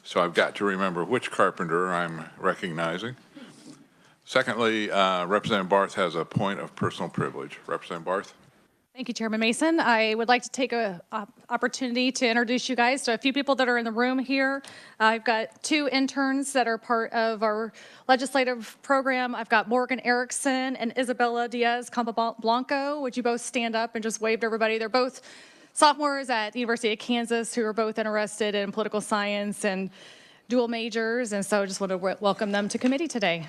so I've got to remember which carpenter I'm recognizing. Secondly, Representative Barth has a point of personal privilege. Representative Barth. Thank you, Chairman Mason. I would like to take an opportunity to introduce you guys to a few people that are in the room here. I've got 2 interns that are part of our legislative program. I've got Morgan Erickson and Isabella Diaz Campoblanco. Would you both stand up and just wave to everybody? They're both sophomores at the University of Kansas who are both interested in political science and dual majors, and so I just want to welcome them to committee today.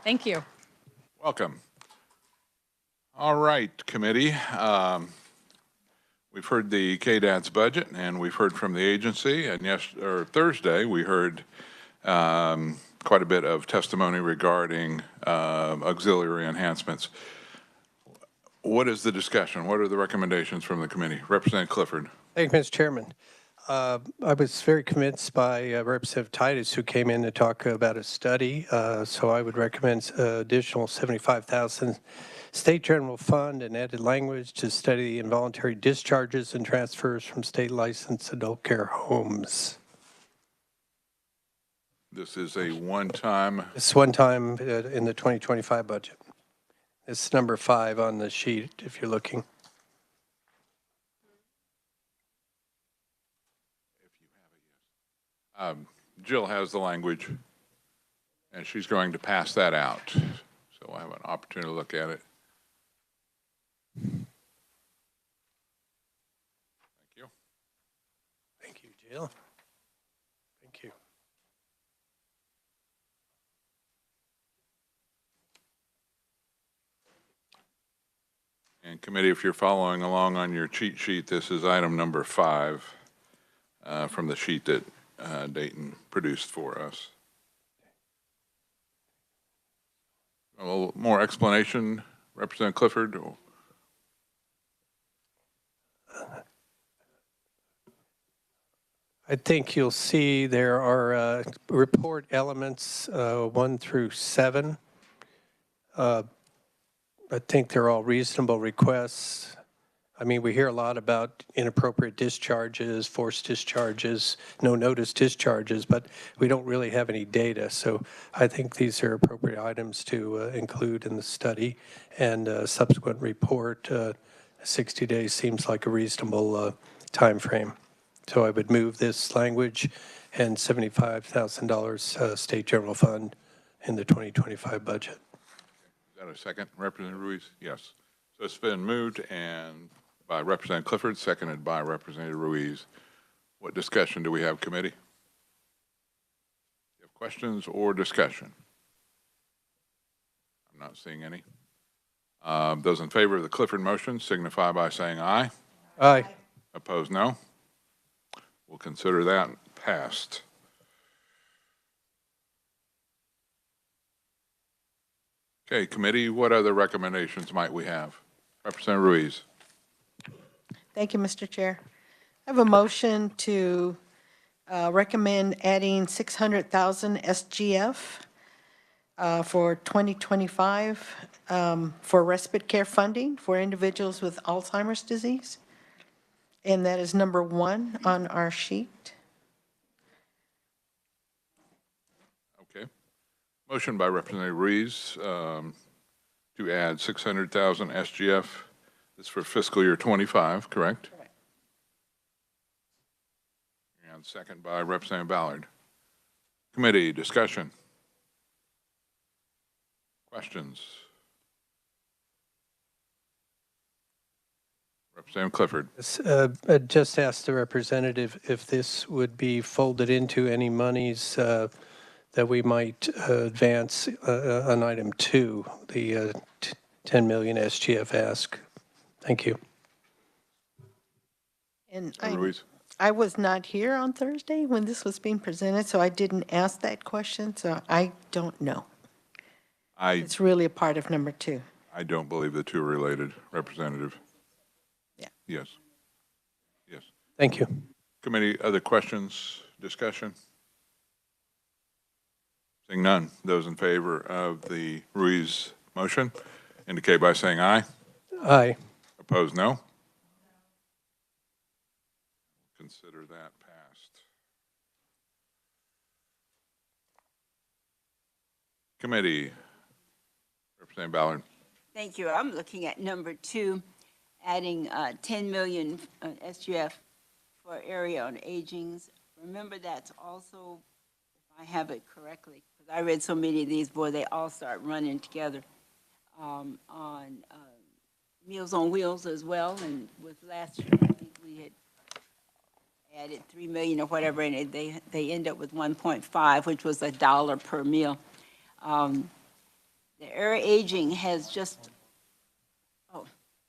Thank you. Welcome. All right, committee. We've heard the KDAD's budget, and we've heard from the agency. And Thursday, we heard quite a bit of testimony regarding auxiliary enhancements. What is the discussion? What are the recommendations from the committee? Representative Clifford. Thank you, Mr. Chairman. I was very convinced by Representative Titus, who came in to talk about a study. So I would recommend additional $75,000 state general fund and added language to study the involuntary discharges and transfers from state licensed adult care homes. This is a one-time. It's one time in the 2025 budget. It's number 5 on the sheet if you're looking. Jill has the language, and she's going to pass that out. So I have an opportunity to look at it. Thank you. Thank you, Jill. Thank you. And committee, if you're following along on your cheat sheet, this is item number 5 from the sheet that Dayton produced for us. A little more explanation, Representative Clifford? I think you'll see there are report elements 1 through 7. I think they're all reasonable requests. I mean, we hear a lot about inappropriate discharges, forced discharges, no notice discharges, but we don't really have any data. So I think these are appropriate items to include in the study, and a subsequent report. 60 days seems like a reasonable time frame. So I would move this language and $75,000 state general fund in the 2025 budget. Is that a second, Representative Ruiz? Yes. So it's been moved and by Representative Clifford, seconded by Representative Ruiz. What discussion do we have, committee? You have questions or discussion? I'm not seeing any. Those in favor of the Clifford motion signify by saying aye. Aye. Opposed, no. We'll consider that passed. Okay, committee, what other recommendations might we have? Representative Ruiz. Thank you, Mr. Chair. I have a motion to recommend adding $600,000 SGF for 2025 for respite care funding for individuals with Alzheimer's disease. And that is number 1 on our sheet. Okay. Motion by Representative Ruiz to add $600,000 SGF. This is for fiscal year 25, correct? Correct. And second by Representative Ballard. Committee discussion. Questions? Representative Clifford. I just asked the representative if this would be folded into any monies that we might advance on item 2, the 10 million SGF ask. Thank you. And Ruiz. I was not here on Thursday when this was being presented, so I didn't ask that question, so I don't know. It's really a part of number 2. I don't believe the two are related, Representative. Yeah. Yes. Yes. Thank you. Committee, other questions, discussion? Seeing none, those in favor of the Ruiz motion indicate by saying aye. Aye. Opposed, no. consider that passed. Committee, Representative Ballard. Thank you. I'm looking at number 2, adding 10 million SGF for area on agings. Remember, that's also, if I have it correctly, because I read so many of these, boy, they all start running together, on Meals on Wheels as well. And with last year, I think we had added 3 million or whatever, and they end up with 1.5, which was $1 per meal. The area aging has just, oh,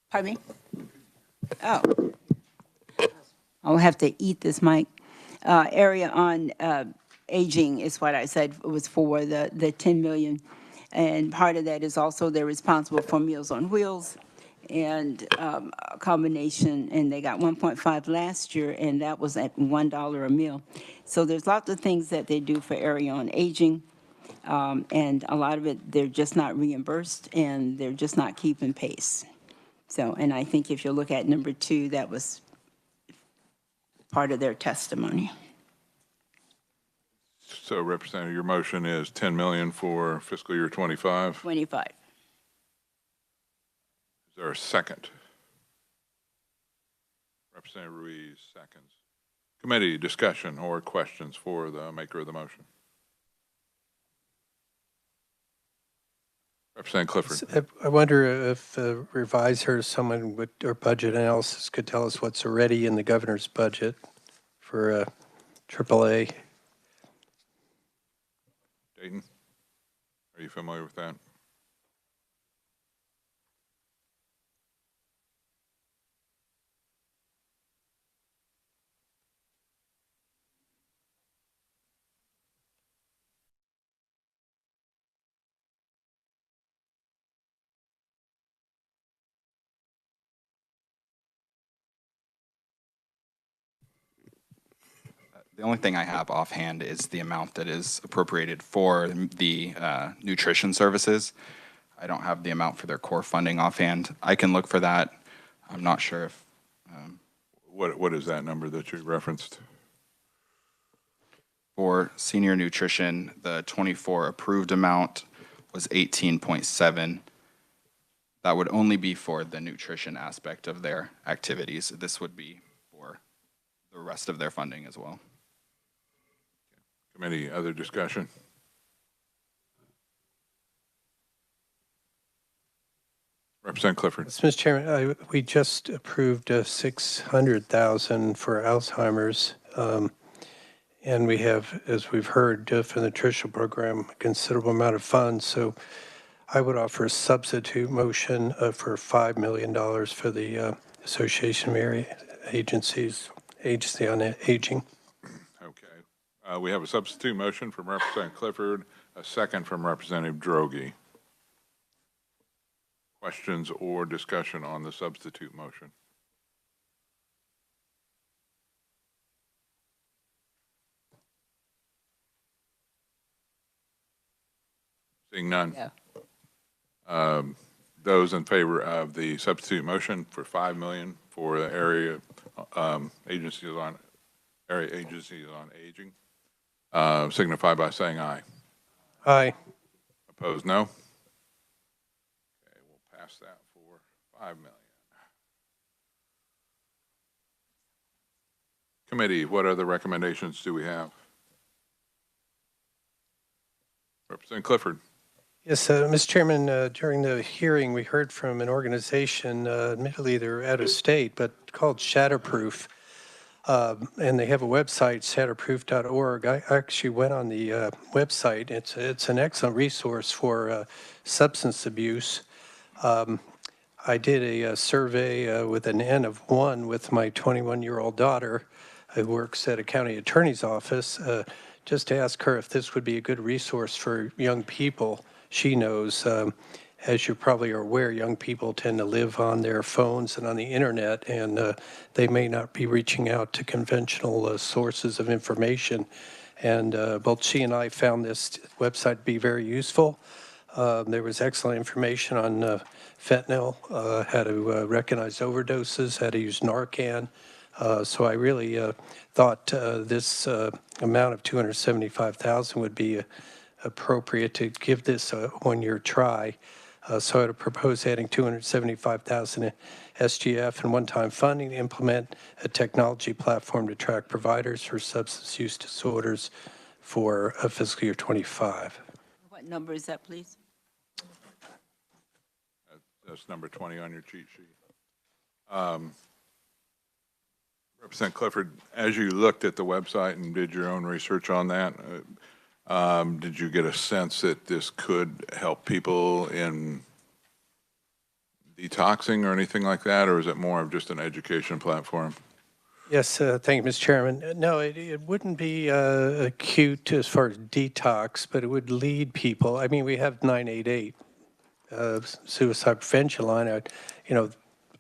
pardon me? Oh. I'll have to eat this mic. Area on aging is what I said was for the 10 million. And part of that is also they're responsible for Meals on Wheels and a combination, and they got 1.5 last year, and that was at $1 a meal. So there's lots of things that they do for area on aging. And a lot of it, they're just not reimbursed, and they're just not keeping pace. So, and I think if you look at number 2, that was part of their testimony. So, Representative, your motion is 10 million for fiscal year 25. 25. Is there a second? Representative Ruiz seconds. Committee discussion or questions for the maker of the motion? Representative Clifford. I wonder if the reviser, someone would, or budget analysis could tell us what's already in the governor's budget for AAA. Dayton, are you familiar with that? The only thing I have offhand is the amount that is appropriated for the nutrition services. I don't have the amount for their core funding offhand. I can look for that. I'm not sure if. What is that number that you referenced? For senior nutrition, the 24 approved amount was 18.7. That would only be for the nutrition aspect of their activities. This would be for the rest of their funding as well. Committee, other discussion? Representative Clifford. Mr. Chairman, we just approved $600,000 for Alzheimer's, and we have, as we've heard, for the nutrition program, a considerable amount of funds. So I would offer a substitute motion for $5 million for the Association of Area Agencies, Agency on Aging. Okay. We have a substitute motion from Representative Clifford, a second from Representative Droege. Questions or discussion on the substitute motion? Seeing none. Yeah. Those in favor of the substitute motion for $5 million for the area agencies on aging, signify by saying aye. Aye. Opposed, no. Okay, we'll pass that for $5 million. Committee, what other recommendations do we have? Representative Clifford. Yes, Mr. Chairman, during the hearing, we heard from an organization, admittedly they're out of state, but called Shatterproof. And they have a website, shatterproof.org. I actually went on the website. It's an excellent resource for substance abuse. I did a survey with an N of 1 with my 21-year-old daughter who works at a county attorney's office, just to ask her if this would be a good resource for young people. She knows, as you probably are aware, young people tend to live on their phones and on the internet, and they may not be reaching out to conventional sources of information. And both she and I found this website to be very useful. There was excellent information on fentanyl, how to recognize overdoses, how to use Narcan. So I really thought this amount of $275,000 would be appropriate to give this a one-year try. So I'd propose adding $275,000 SGF and one-time funding to implement a technology platform to track providers for substance use disorders for fiscal year '25. What number is that, please? That's number 20 on your cheat sheet. Representative Clifford, as you looked at the website and did your own research on that, did you get a sense that this could help people in detoxing or anything like that, or is it more of just an education platform? Yes, thank you, Mr. Chairman. No, it wouldn't be acute as far as detox, but it would lead people. I mean, we have 988 suicide prevention line.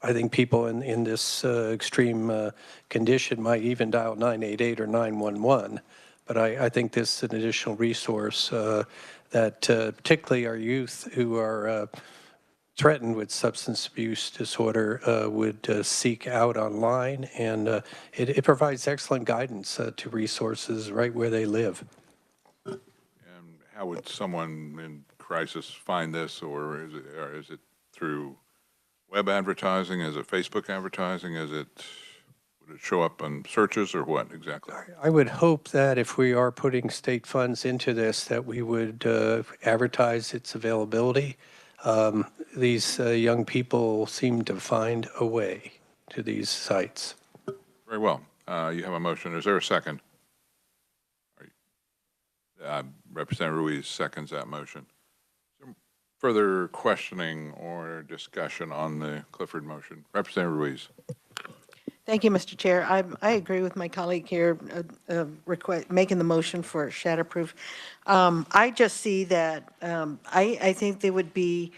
I think people in this extreme condition might even dial 988 or 911. But I think this is an additional resource that particularly our youth who are threatened with substance abuse disorder would seek out online, and it provides excellent guidance to resources right where they live. And how would someone in crisis find this, or is it through web advertising? Is it Facebook advertising? Would it show up on searches or what exactly? I would hope that if we are putting state funds into this, that we would advertise its availability. These young people seem to find a way to these sites. Very well. You have a motion. Is there a second? Representative Ruiz seconds that motion. Is there further questioning or discussion on the Clifford motion? Representative Ruiz. Thank you, Mr. Chair. I agree with my colleague here making the motion for shatterproof. I just see that I think they would be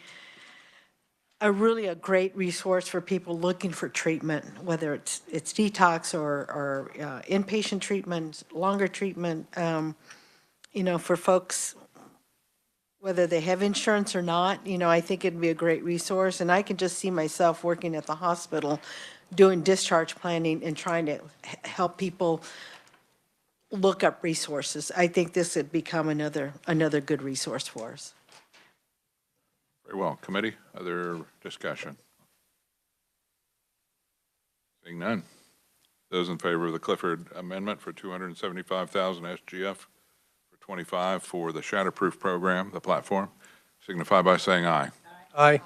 a great resource for people looking for treatment, whether it's detox or inpatient treatment, longer treatment, for folks, whether they have insurance or not. I think it'd be a great resource. And I can just see myself working at the hospital doing discharge planning and trying to help people look up resources. I think this would become another good resource for us. Very well. Committee, other discussion? Seeing none. Those in favor of the Clifford amendment for $275,000 SGF for 25 for the Shatterproof program, the platform, signify by saying aye. Aye.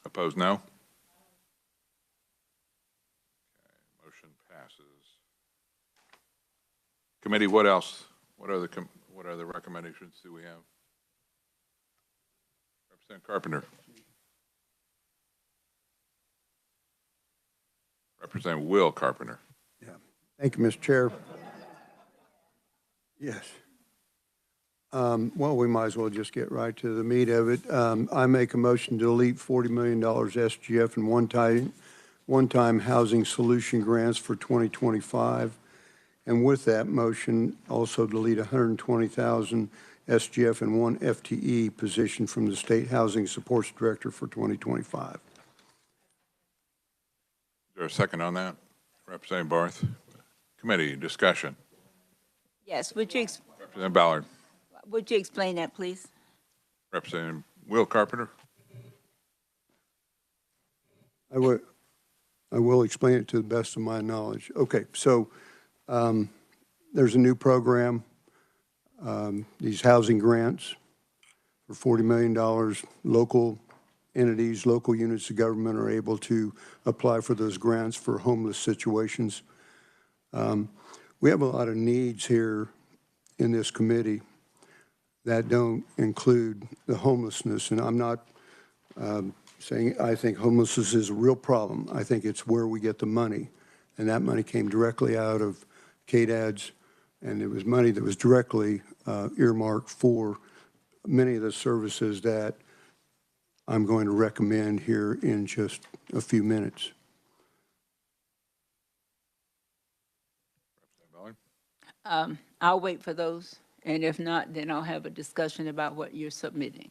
Opposed, no. Okay, motion passes. Committee, what else? What other recommendations do we have? Representative Carpenter. Representative Will Carpenter. Yeah. Thank you, Mr. Chair. Yes. Well, we might as well just get right to the meat of it. I make a motion to delete $40 million SGF and one-time housing solution grants for 2025. And with that motion, also delete $120,000 SGF and one FTE position from the State Housing Supports Director for 2025. Is there a second on that? Representative Barth. Committee, discussion. Yes, Representative Ballard. would you explain that, please? Representative Will Carpenter. I will explain it to the best of my knowledge. Okay, so there's a new program, these housing grants for $40 million. Local entities, local units of government are able to apply for those grants for homeless situations. We have a lot of needs here in this committee that don't include the homelessness, and I'm not saying I think homelessness is a real problem. I think it's where we get the money, and that money came directly out of KDADS, and it was money that was directly earmarked for many of the services that I'm going to recommend here in just a few minutes. I'll wait for those, and if not, then I'll have a discussion about what you're submitting.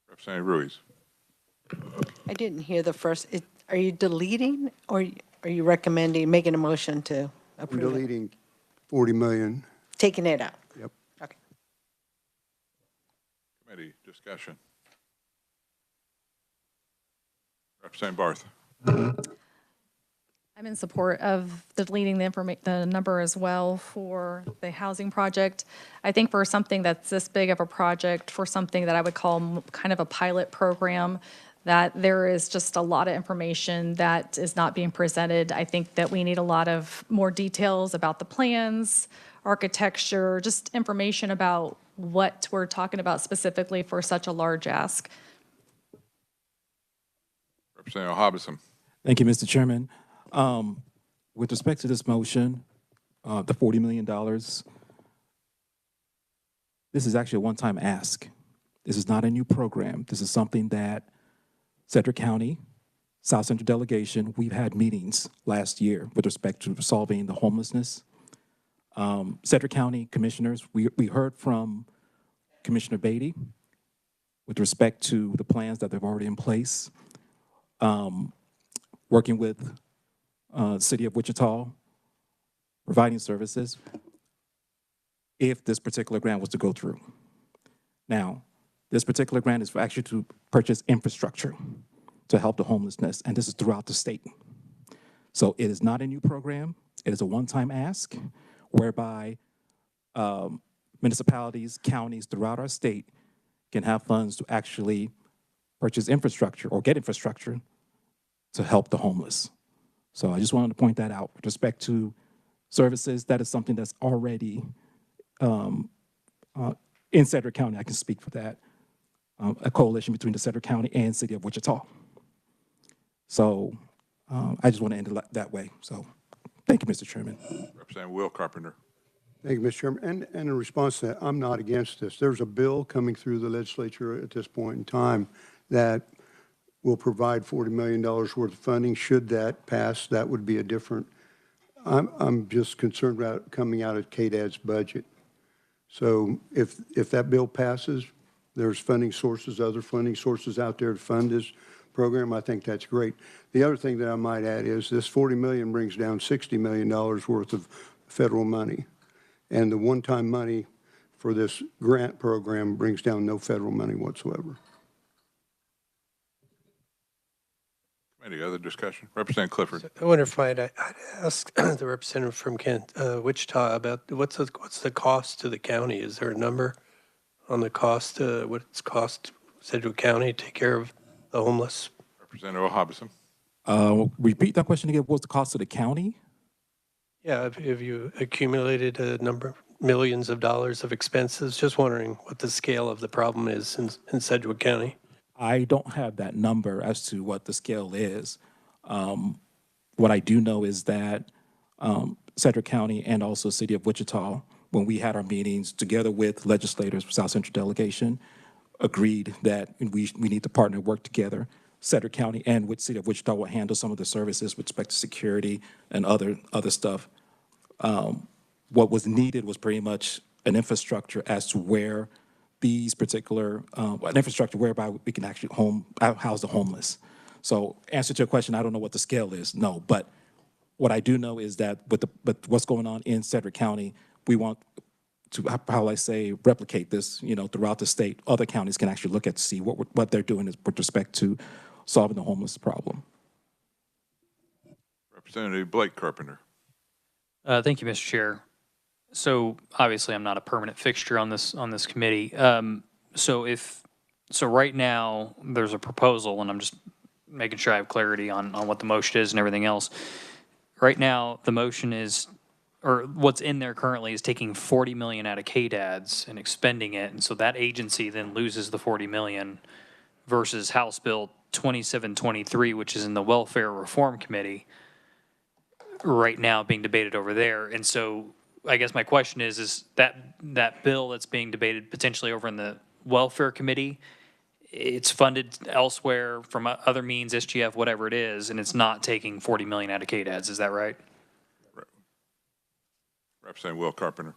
Representative Ruiz. I didn't hear the first. Are you deleting or are you recommending, making a motion to I'm approve it? deleting 40 million. Taking it out? Yep. Okay. Committee discussion. Representative Barth. I'm in support of deleting the number as well for the housing project. I think for something that's this big of a project, for something that I would call kind of a pilot program, that there is just a lot of information that is not being presented. I think that we need a lot of more details about the plans, architecture, just information about what we're talking about specifically for such a large ask. Representative Hobson. Thank you, Mr. Chairman. With respect to this motion, the $40 million, this is actually a one-time ask. This is not a new program. This is something that Cedric County, South Central Delegation, we've had meetings last year with respect to solving the homelessness. Cedric County commissioners, we heard from Commissioner Beatty with respect to the plans that they've already in place. Working with City of Wichita, providing services if this particular grant was to go through. Now, this particular grant is actually to purchase infrastructure to help the homelessness, and this is throughout the state. So it is not a new program. It is a one-time ask whereby municipalities, counties throughout our state can have funds to actually purchase infrastructure or get infrastructure to help the homeless. So I just wanted to point that out with respect to services. That is something that's already in Cedric County. I can speak for that. A coalition between the Cedric County and City of Wichita. So I just want to end it that way. So thank you, Mr. Chairman. Representative Will Carpenter. Thank you, Mr. Chairman. And in response to that, I'm not against this. There's a bill coming through the legislature at this point in time that will provide $40 million worth of funding. Should that pass, that would be a different, I'm just concerned about coming out of KDAD's budget. So if that bill passes, there's funding sources, other funding sources out there to fund this program. I think that's great. The other thing that I might add is this $40 million brings down $60 million worth of federal money. And the one-time money for this grant program brings down no federal money whatsoever. Any other discussion? Representative Clifford. I wonder if I'd ask the representative from Wichita about what's the cost to the county? Is there a number on the cost, what it's cost Sedgwick County to take care of the homeless? Representative Hobson. Repeat that question again. What's the cost of the county? Yeah, have you accumulated a number, millions of dollars of expenses? Just wondering what the scale of the problem is in Sedgwick County. I don't have that number as to what the scale is. What I do know is that Cedric County and also City of Wichita, when we had our meetings together with legislators for South Central Delegation, agreed that we need to partner, work together. Cedric County and with City of Wichita will handle some of the services with respect to security and other stuff. What was needed was pretty much an infrastructure as to where these particular, an infrastructure whereby we can actually house the homeless. So answer to your question, I don't know what the scale is, no. But what I do know is that with what's going on in Cedric County, we want to, how I say, replicate this, throughout the state. Other counties can actually look at to see what they're doing with respect to solving the homeless problem. Representative Blake Carpenter. Thank you, Mr. Chair. So obviously, I'm not a permanent fixture on this committee. So right now there's a proposal, and I'm just making sure I have clarity on what the motion is and everything else. Right now, the motion is, or what's in there currently is taking $40 million out of KDAD's and expending it, and so that agency then loses the $40 million versus House Bill 2723, which is in the Welfare Reform Committee right now being debated over there. And so I guess my question is that bill that's being debated potentially over in the Welfare Committee, it's funded elsewhere from other means, SGF, whatever it is, and it's not taking $40 million out of KDAD's. Is that right? Representative Will Carpenter.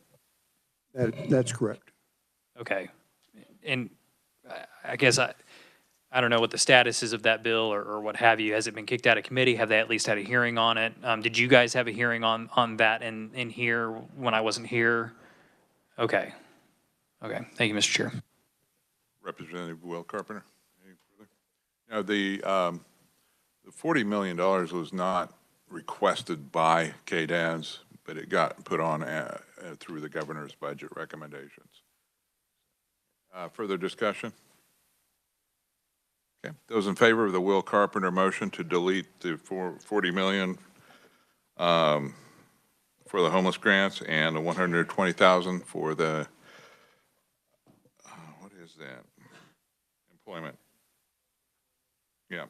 That's correct. Okay. And I guess I don't know what the status is of that bill or what have you. Has it been kicked out of committee? Have they at least had a hearing on it? Did you guys have a hearing on that in here when I wasn't here? Okay. Okay. Thank you, Mr. Chair. Representative Will Carpenter. Any further? Now, the $40 million was not requested by KDAS, but it got put on through the governor's budget recommendations. Further discussion? Okay. Those in favor of the Will Carpenter motion to delete the $40 million for the homeless grants and the $120,000 for the what is that? Employment. Yeah.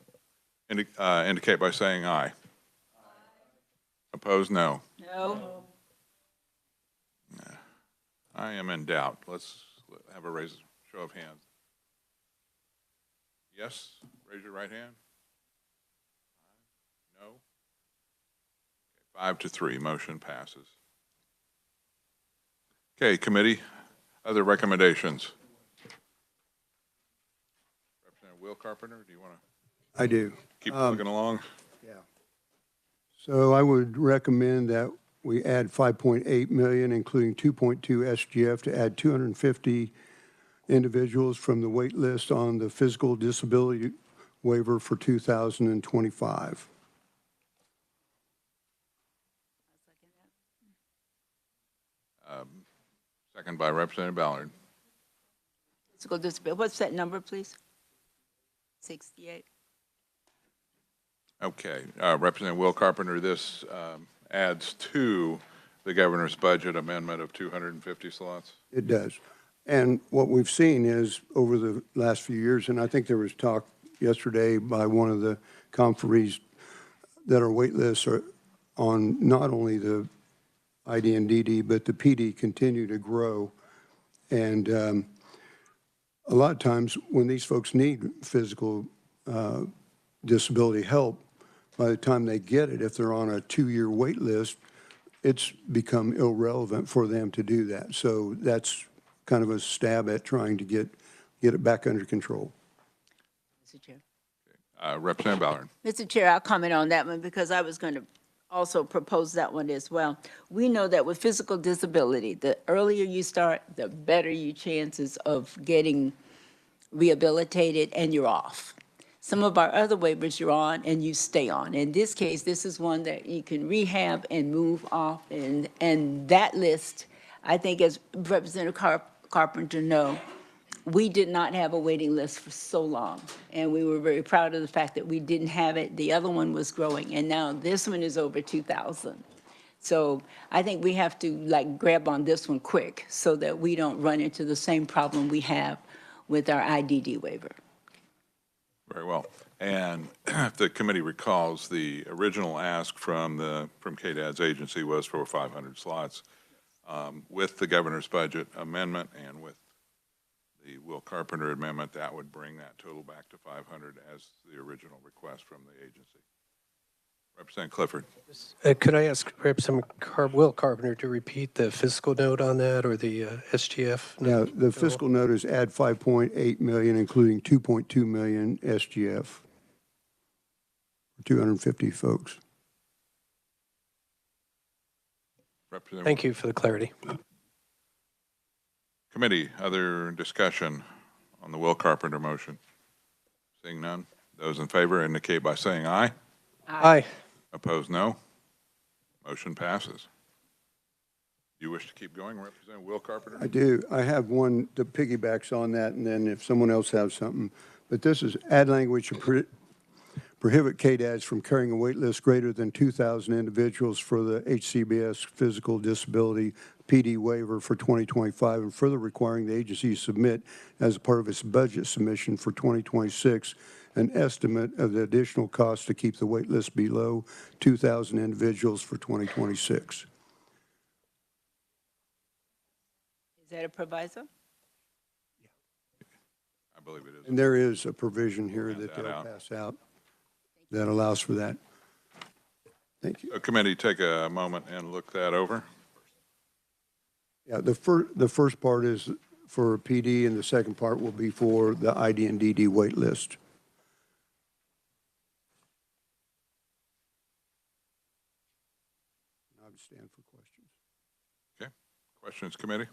Indicate by saying aye. Opposed, no. No. I am in doubt. Let's have a show of hands. Yes, raise your right hand. No. Okay, 5-3, motion passes. Okay, committee, other recommendations? Representative Will Carpenter, do you want to I do. keep plugging along? Yeah. So I would recommend that we add 5.8 million, including 2.2 SGF, to add 250 individuals from the wait list on the physical disability waiver for 2025. Second by Representative Ballard. Physical disability, what's that number, please? 68. Okay, Representative Will Carpenter, this adds to the governor's budget amendment of 250 slots. It does. And what we've seen is over the last few years, and I think there was talk yesterday by one of the conferees that our wait lists are on not only the ID and DD, but the PD continue to grow. And a lot of times when these folks need physical disability help, by the time they get it, if they're on a 2-year wait list, it's become irrelevant for them to do that. So that's kind of a stab at trying to get it back under control. Mr. Chair. Representative Ballard. Mr. Chair, I'll comment on that one because I was going to also propose that one as well. We know that with physical disability, the earlier you start, the better your chances of getting rehabilitated and you're off. Some of our other waivers you're on and you stay on. In this case, this is one that you can rehab and move off. And that list, I think as Representative Carpenter know, we did not have a waiting list for so long. And we were very proud of the fact that we didn't have it. The other one was growing. And now this one is over 2,000. So I think we have to like grab on this one quick so that we don't run into the same problem we have with our IDD waiver. Very well. And if the committee recalls, the original ask from KDAD's agency was for 500 slots. With the governor's budget amendment and with the Will Carpenter amendment, that would bring that total back to 500 as the original request from the agency. Representative Clifford. Could I ask Representative Will Carpenter to repeat the fiscal note on that or the SGF? Now, the fiscal note is add 5.8 million, including 2.2 million SGF for 250 folks. Thank you for the clarity. Committee, other discussion on the Will Carpenter motion? Seeing none, those in favor indicate by saying aye. Aye. Opposed, no. Motion passes. You wish to keep going, Representative Will Carpenter? I do. I have one that piggybacks on that, and then if someone else has something. But this is add language to prohibit KDADs from carrying a wait list greater than 2,000 individuals for the HCBS physical disability PD waiver for 2025, and further requiring the agency submit as a part of its budget submission for 2026 an estimate of the additional cost to keep the wait list below 2,000 individuals for 2026. Is that a proviso? I believe it is. And there is a provision here Hand that that they'll out. pass out that allows for that. Thank you. Committee, take a moment and look that over. Yeah, the first part is for PD, and the second part will be for the ID and DD wait list. I would stand for questions. Okay. Questions, committee?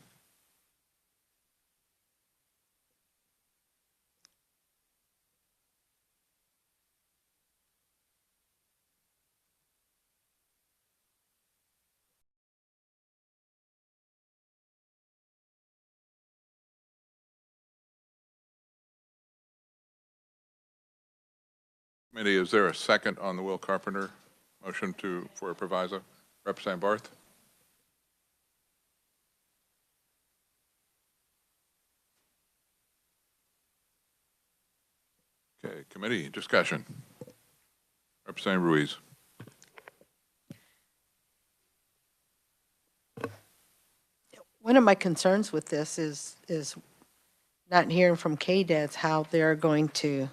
Committee, is there a second on the Will Carpenter motion for a proviso? Representative Barth? Okay, committee discussion. Representative Ruiz. One of my concerns with this is not hearing from KDADS how they're going to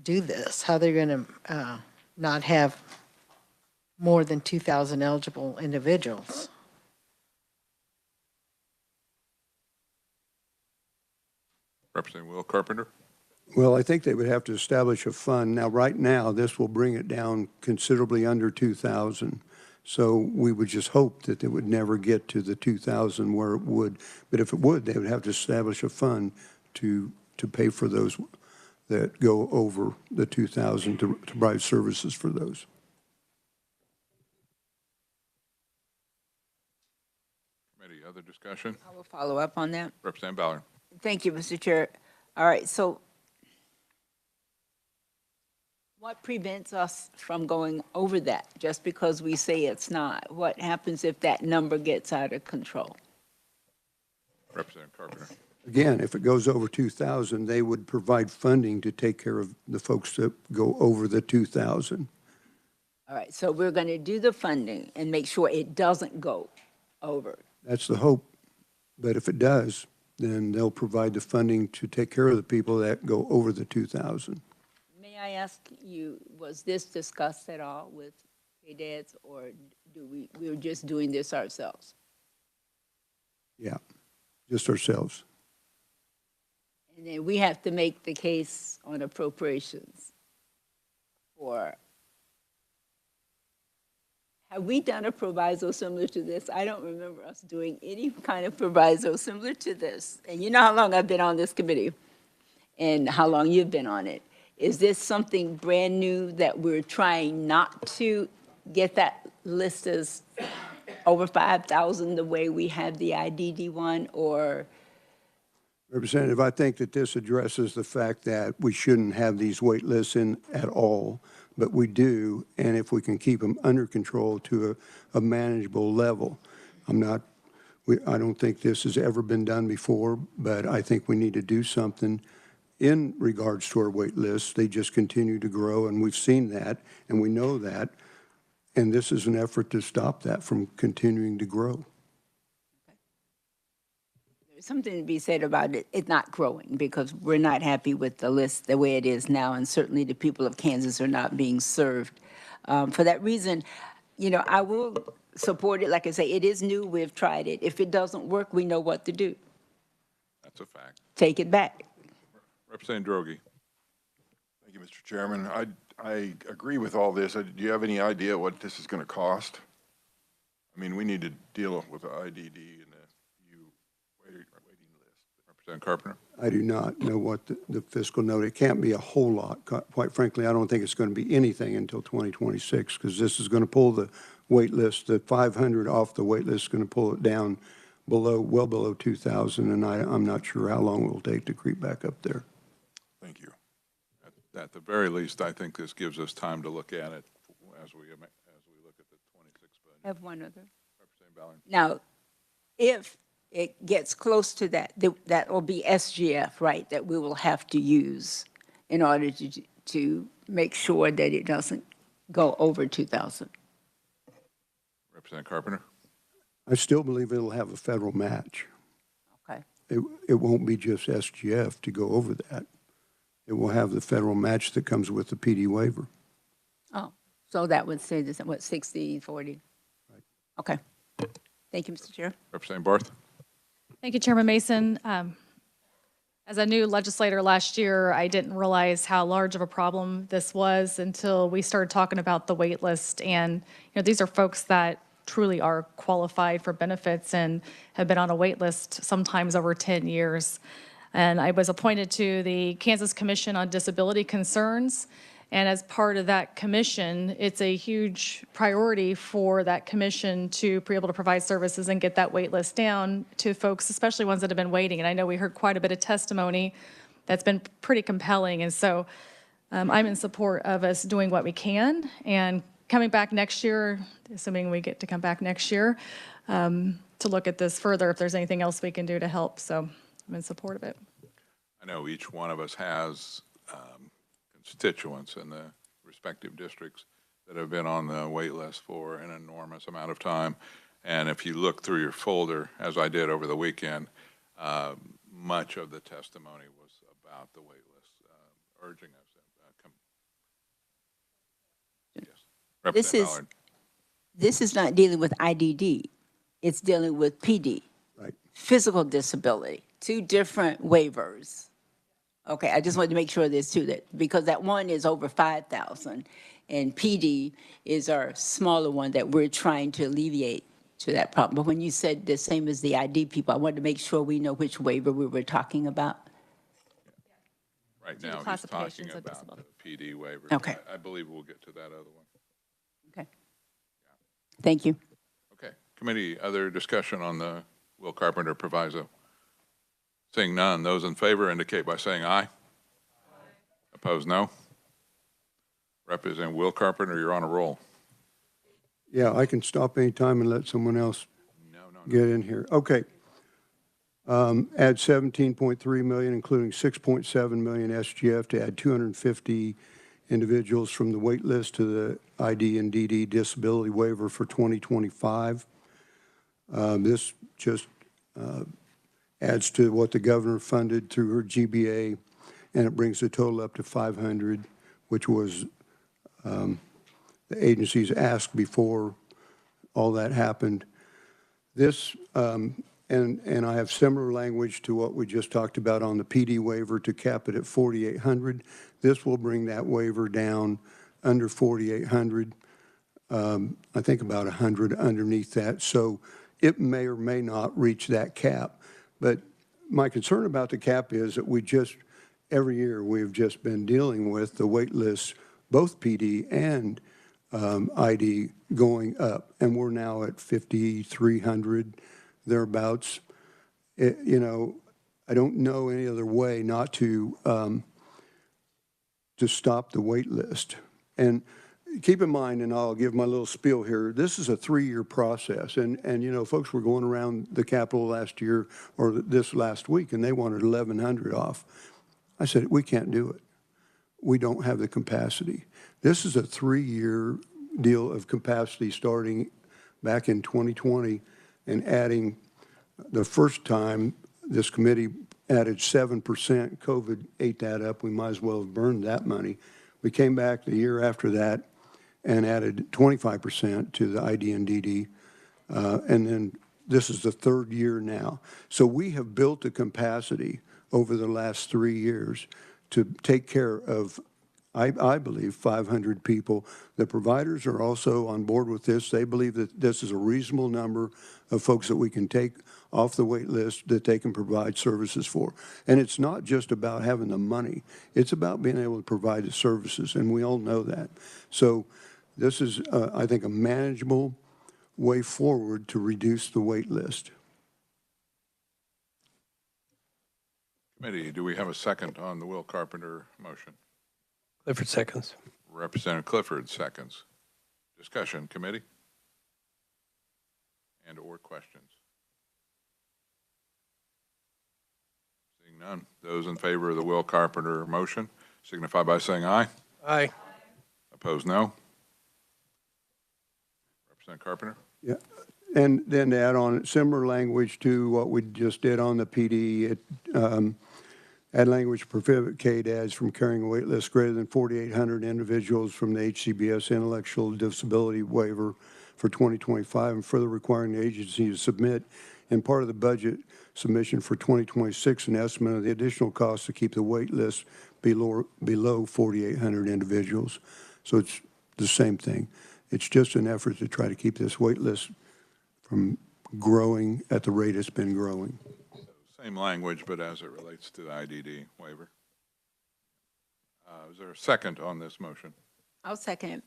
do this, how they're going to not have more than 2,000 eligible individuals. Representative Will Carpenter. Well, I think they would have to establish a fund. Now, right now, this will bring it down considerably under 2,000. So we would just hope that it would never get to the 2,000 where it would. But if it would, they would have to establish a fund to pay for those that go over the 2,000 to provide services for those. Committee, other discussion? I will follow up on that. Representative Ballard. Thank you, Mr. Chair. All right, so what prevents us from going over that just because we say it's not? What happens if that number gets out of control? Representative Carpenter. Again, if it goes over 2,000, they would provide funding to take care of the folks that go over the 2,000. All right, so we're going to do the funding and make sure it doesn't go over. That's the hope. But if it does, then they'll provide the funding to take care of the people that go over the 2,000. May I ask you, was this discussed at all with KDADS, or we're just doing this ourselves? Yeah, just ourselves. And then we have to make the case on appropriations for, have we done a proviso similar to this? I don't remember us doing any kind of proviso similar to this. And you know how long I've been on this committee and how long you've been on it. Is this something brand new that we're trying not to get that list as over 5,000 the way we have the IDD one, or? Representative, I think that this addresses the fact that we shouldn't have these wait lists in at all, but we do, and if we can keep them under control to a manageable level. I don't think this has ever been done before, but I think we need to do something in regards to our wait lists. They just continue to grow, and we've seen that, and we know that, and this is an effort to stop that from continuing to grow. There's something to be said about it not growing, because we're not happy with the list the way it is now, and certainly the people of Kansas are not being served. For that reason, you know, I will support it. Like I say, it is new. We've tried it. If it doesn't work, we know what to do. That's a fact. Take it back. Representative Droege. Thank you, Mr. Chairman. I agree with all this. Do you have any idea what this is going to cost? I mean, we need to deal with the IDD and the waiting list. Representative Carpenter. I do not know what the fiscal note, it can't be a whole lot. Quite frankly, I don't think it's going to be anything until 2026, because this is going to pull the wait list, the 500 off the wait list is going to pull it down below, well below 2,000, and I'm not sure how long it will take to creep back up there. Thank you. At the very least, I think this gives us time to look at it as we look at the 26 budget. I have one other. Representative Ballard. Now, if it gets close to that, that will be SGF, right, that we will have to use in order to make sure that it doesn't go over 2,000. Representative Carpenter. I still believe it'll have a federal match. Okay. It won't be just SGF to go over that. It will have the federal match that comes with the PD waiver. Oh, so that would say this, what, 60, 40? Right. Okay. Thank you, Mr. Chair. Representative Barth. Thank you, Chairman Mason. As a new legislator last year, I didn't realize how large of a problem this was until we started talking about the wait list. And, these are folks that truly are qualified for benefits and have been on a wait list sometimes over 10 years. And I was appointed to the Kansas Commission on Disability Concerns. And as part of that commission, it's a huge priority for that commission to be able to provide services and get that wait list down to folks, especially ones that have been waiting. And I know we heard quite a bit of testimony that's been pretty compelling. And so I'm in support of us doing what we can and coming back next year, assuming we get to come back next year, to look at this further if there's anything else we can do to help. So I'm in support of it. I know each one of us has constituents in the respective districts that have been on the wait list for an enormous amount of time. And if you look through your folder, as I did over the weekend, much of the testimony was about the wait list, urging us. Yes. Representative Ballard. This is not dealing with IDD. It's dealing with PD. Right. Physical disability, two different waivers. Okay, I just wanted to make sure there's two, that because that one is over 5,000 and PD is our smaller one that we're trying to alleviate to that problem. But when you said the same as the ID people, I wanted to make sure we know which waiver we were talking about. Right now, he's classifications talking of about disability. the PD waiver. Okay. I believe we'll get to that other one. Okay. Thank you. Okay. Committee, other discussion on the Will Carpenter proviso? Seeing none, those in favor indicate by saying aye. Opposed, no. Representative Will Carpenter, you're on a roll. Yeah, I can stop anytime and let someone else No. get in here. Okay. Add 17.3 million, including 6.7 million SGF to add 250 individuals from the wait list to the ID and DD disability waiver for 2025. This just adds to what the governor funded through her GBA, and it brings the total up to 500, which was the agency's ask before all that happened. This, and I have similar language to what we just talked about on the PD waiver to cap it at 4,800. This will bring that waiver down under 4,800, I think about 100 underneath that. So it may or may not reach that cap. But my concern about the cap is that every year we've just been dealing with the wait lists, both PD and ID going up, and we're now at 5,300, thereabouts. I don't know any other way not to stop the wait list. And keep in mind, and I'll give my little spiel here, this is a 3-year process. And folks were going around the Capitol last year or this last week, and they wanted 1,100 off. I said, we can't do it. We don't have the capacity. This is a 3-year deal of capacity starting back in 2020 and adding, the first time this committee added 7%. COVID ate that up. We might as well have burned that money. We came back the year after that and added 25% to the ID and DD. And then this is the 3rd year now. So we have built a capacity over the last 3 years to take care of, I believe, 500 people. The providers are also on board with this. They believe that this is a reasonable number of folks that we can take off the wait list that they can provide services for. And it's not just about having the money. It's about being able to provide the services, and we all know that. So this is, I think, a manageable way forward to reduce the wait list. Committee, do we have a second on the Will Carpenter motion? Clifford seconds. Representative Clifford seconds. Discussion, committee? And/or questions? Seeing none. Those in favor of the Will Carpenter motion signify by saying aye. Aye. Opposed, no. Representative Carpenter? Yeah. And then to add on similar language to what we just did on the PD, add language to prohibit KDADs from carrying a wait list greater than 4,800 individuals from the HCBS intellectual disability waiver for 2025, and further requiring the agency to submit in part of the budget submission for 2026, an estimate of the additional cost to keep the wait list below 4,800 individuals. So it's the same thing. It's just an effort to try to keep this wait list from growing at the rate it's been growing. Same language, but as it relates to the IDD waiver. Is there a second on this motion? I'll second it.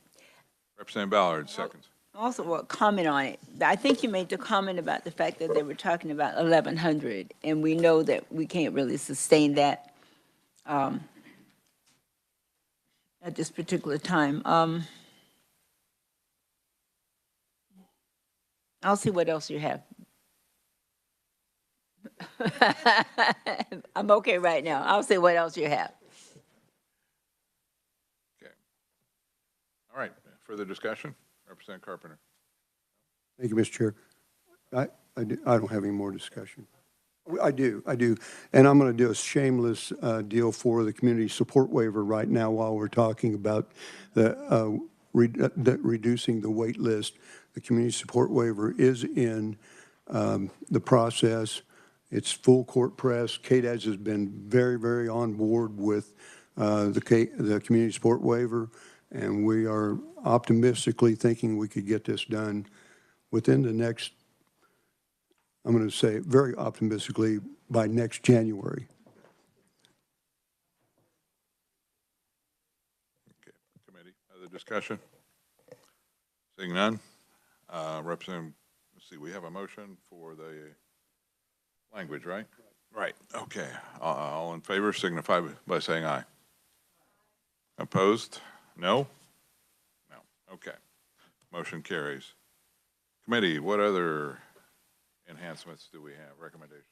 Representative Ballard, seconds. Also, well, comment on it. I think you made the comment about the fact that they were talking about 1,100, and we know that we can't really sustain that at this particular time. I'll see what else you have. I'm okay right now. I'll see what else you have. Okay. All right, further discussion? Representative Carpenter. Thank you, Mr. Chair. I don't have any more discussion. I do. And I'm going to do a shameless deal for the community support waiver right now while we're talking about the reducing the wait list. The community support waiver is in the process. It's full court press. KDAS has been very, very on board with the community support waiver, and we are optimistically thinking we could get this done within the next, I'm going to say very optimistically, by next January. Okay, committee, other discussion? Seeing none. Representative, let's see, we have a motion for the language, right? Right, okay. All in favor signify by saying aye. Opposed? No? No, okay. Motion carries. Committee, what other enhancements do we have, recommendations?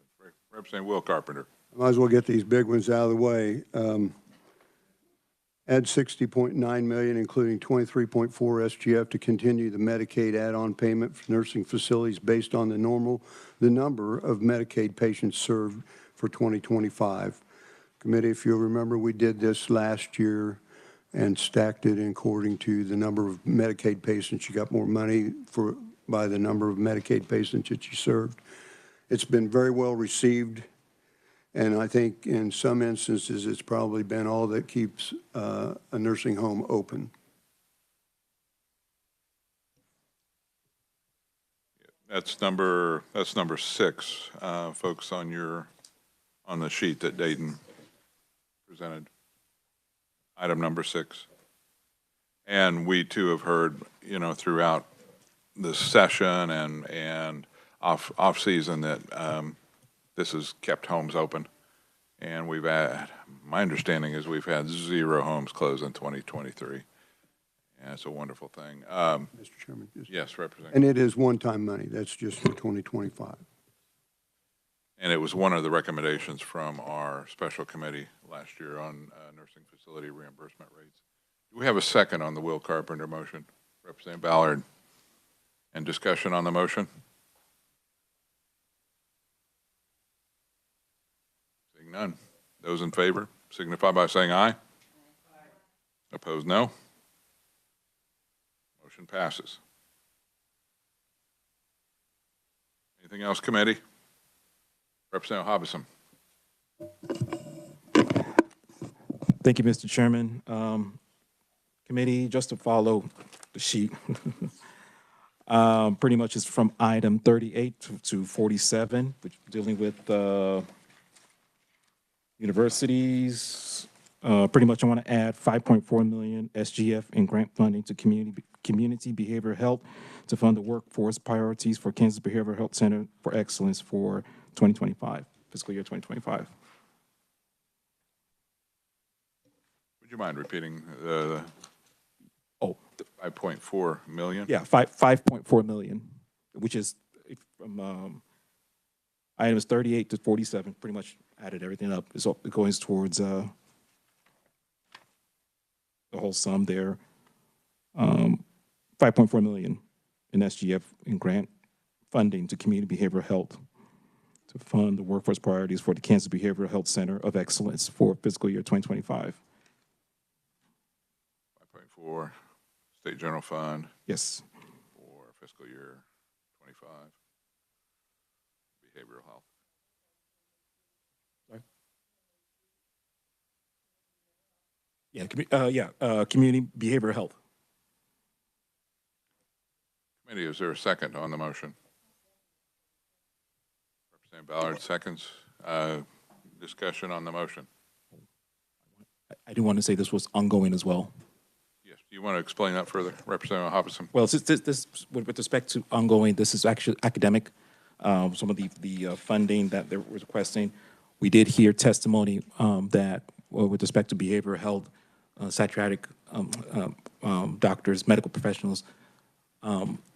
Representative Will Carpenter. Might as well get these big ones out of the way. Add 60.9 million, including 23.4 SGF to continue the Medicaid add-on payment for nursing facilities based on the number of Medicaid patients served for 2025. Committee, if you'll remember, we did this last year and stacked it according to the number of Medicaid patients. You got more money by the number of Medicaid patients that you served. It's been very well received. And I think in some instances, it's probably been all that keeps a nursing home open. That's number 6, folks, on the sheet that Dayton presented. Item number 6. And we too have heard, throughout the session and off season that this has kept homes open. And my understanding is we've had 0 homes close in 2023. And it's a wonderful thing. Mr. Chairman. Yes, Representative. And it is one-time money. That's just for 2025. And it was one of the recommendations from our special committee last year on nursing facility reimbursement rates. Do we have a second on the Will Carpenter motion? Representative Ballard. And discussion on the motion? Seeing none. Those in favor signify by saying aye. Aye. Opposed, no. Motion passes. Anything else, committee? Representative Hobson. Thank you, Mr. Chairman. Committee, just to follow the sheet, pretty much is from item 38 to 47, which dealing with universities. Pretty much I want to add 5.4 million SGF in grant funding to community behavioral health to fund the workforce priorities for Kansas Behavioral Health Center for Excellence for 2025, fiscal year 2025. Would you mind repeating the 5.4 million? Yeah, 5.4 million, which is from items 38 to 47, pretty much added everything up. It goes towards the whole sum there. 5.4 million in SGF in grant funding to community behavioral health to fund the workforce priorities for the Kansas Behavioral Health Center of Excellence for fiscal year 2025. 5.4 State General Fund. Yes. For fiscal year 25. behavioral health. Community behavioral health. Committee, is there a second on the motion? Representative Ballard seconds. Discussion on the motion. I do want to say this was ongoing as well. Yes, do you want to explain that further, Representative Hobson? Well, this with respect to ongoing, this is actually academic. Some of the funding that they're requesting. We did hear testimony that with respect to behavioral health, psychiatric doctors, medical professionals,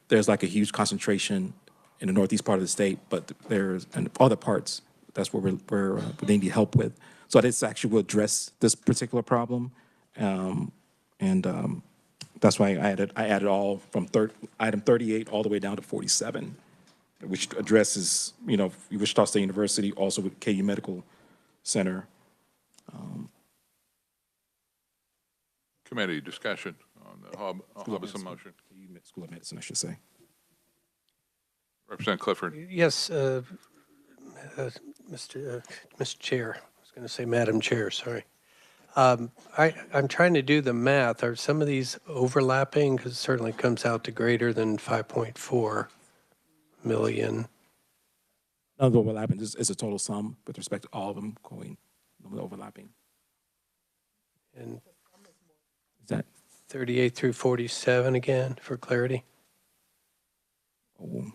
there's like a huge concentration in the northeast part of the state, but there's in other parts, that's where they need help with. So this actually will address this particular problem. That's why I added all from item 38 all the way down to 47, which addresses, Wichita State University, also with KU Medical Center. Committee discussion on the Hobson motion. KU School of Medicine, I should say. Representative Clifford. Yes, Mr. Chair. I was going to say Madam Chair, sorry. I'm trying to do the math. Are some of these overlapping? Because it certainly comes out to greater than 5.4 million. None of the overlapping is a total sum with respect to all of them going overlapping. And Is that? 38 through 47 again, for clarity. Oh.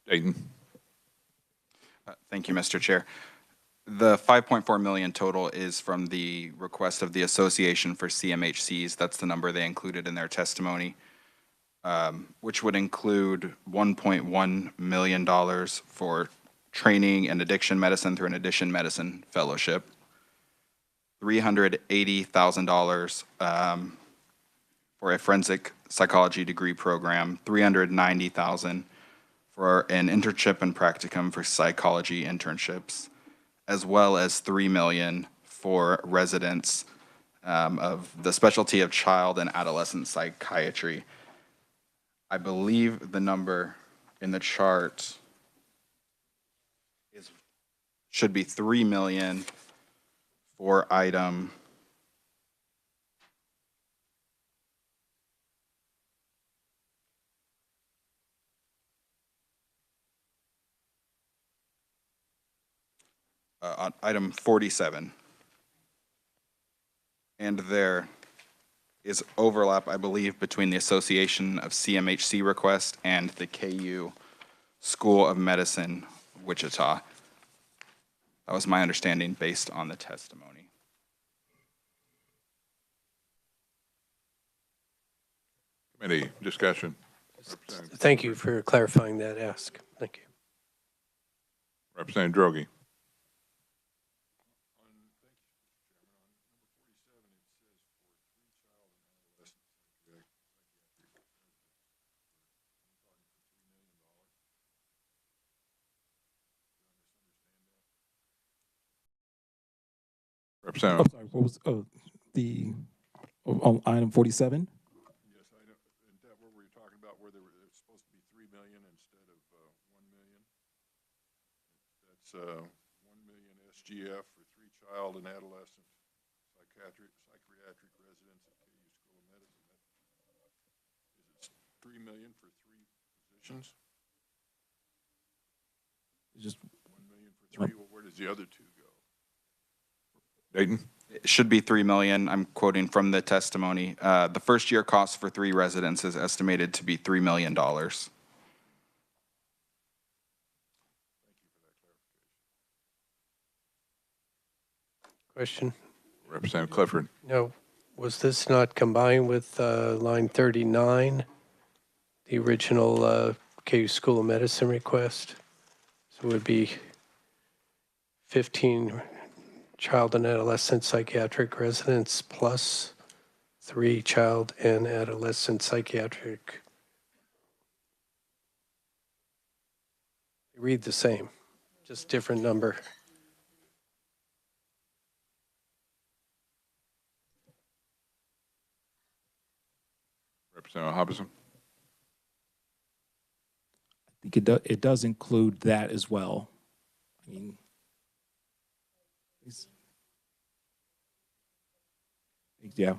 Dayton. Thank you, Mr. Chair. The 5.4 million total is from the request of the Association for CMHCs. That's the number they included in their testimony, which would include $1.1 million for training in addiction medicine through an addiction medicine fellowship, $380,000 for a forensic psychology degree program, $390,000 for an internship and practicum for psychology internships, as well as $3 million for residents of the specialty of child and adolescent psychiatry. I believe the number in the chart should be $3 million for item on item 47. And there is overlap, I believe, between the Association of CMHC request and the KU School of Medicine, Wichita. That was my understanding based on the testimony. Committee discussion. Thank you for clarifying that ask. Thank you. Representative Droege. Representative. I'm sorry, what was on item 47? Yes, I know, and that what were you talking about, where it's supposed to be 3 million instead of 1 million? That's 1 million SGF for 3 child and adolescent psychiatric residents at KU School of Medicine. Is it 3 million for 3 positions? Just 1 million for 3, well, where does the other 2 go? Dayton. It should be 3 million. I'm quoting from the testimony. The first year cost for 3 residents is estimated to be $3 million. Question? Representative Clifford. No, was this not combined with line 39, the original KU School of Medicine request? So it would be 15 child and adolescent psychiatric residents plus 3 child and adolescent psychiatric. They read the same, just different number. Representative Hobson. it does include that as well. I mean, yeah.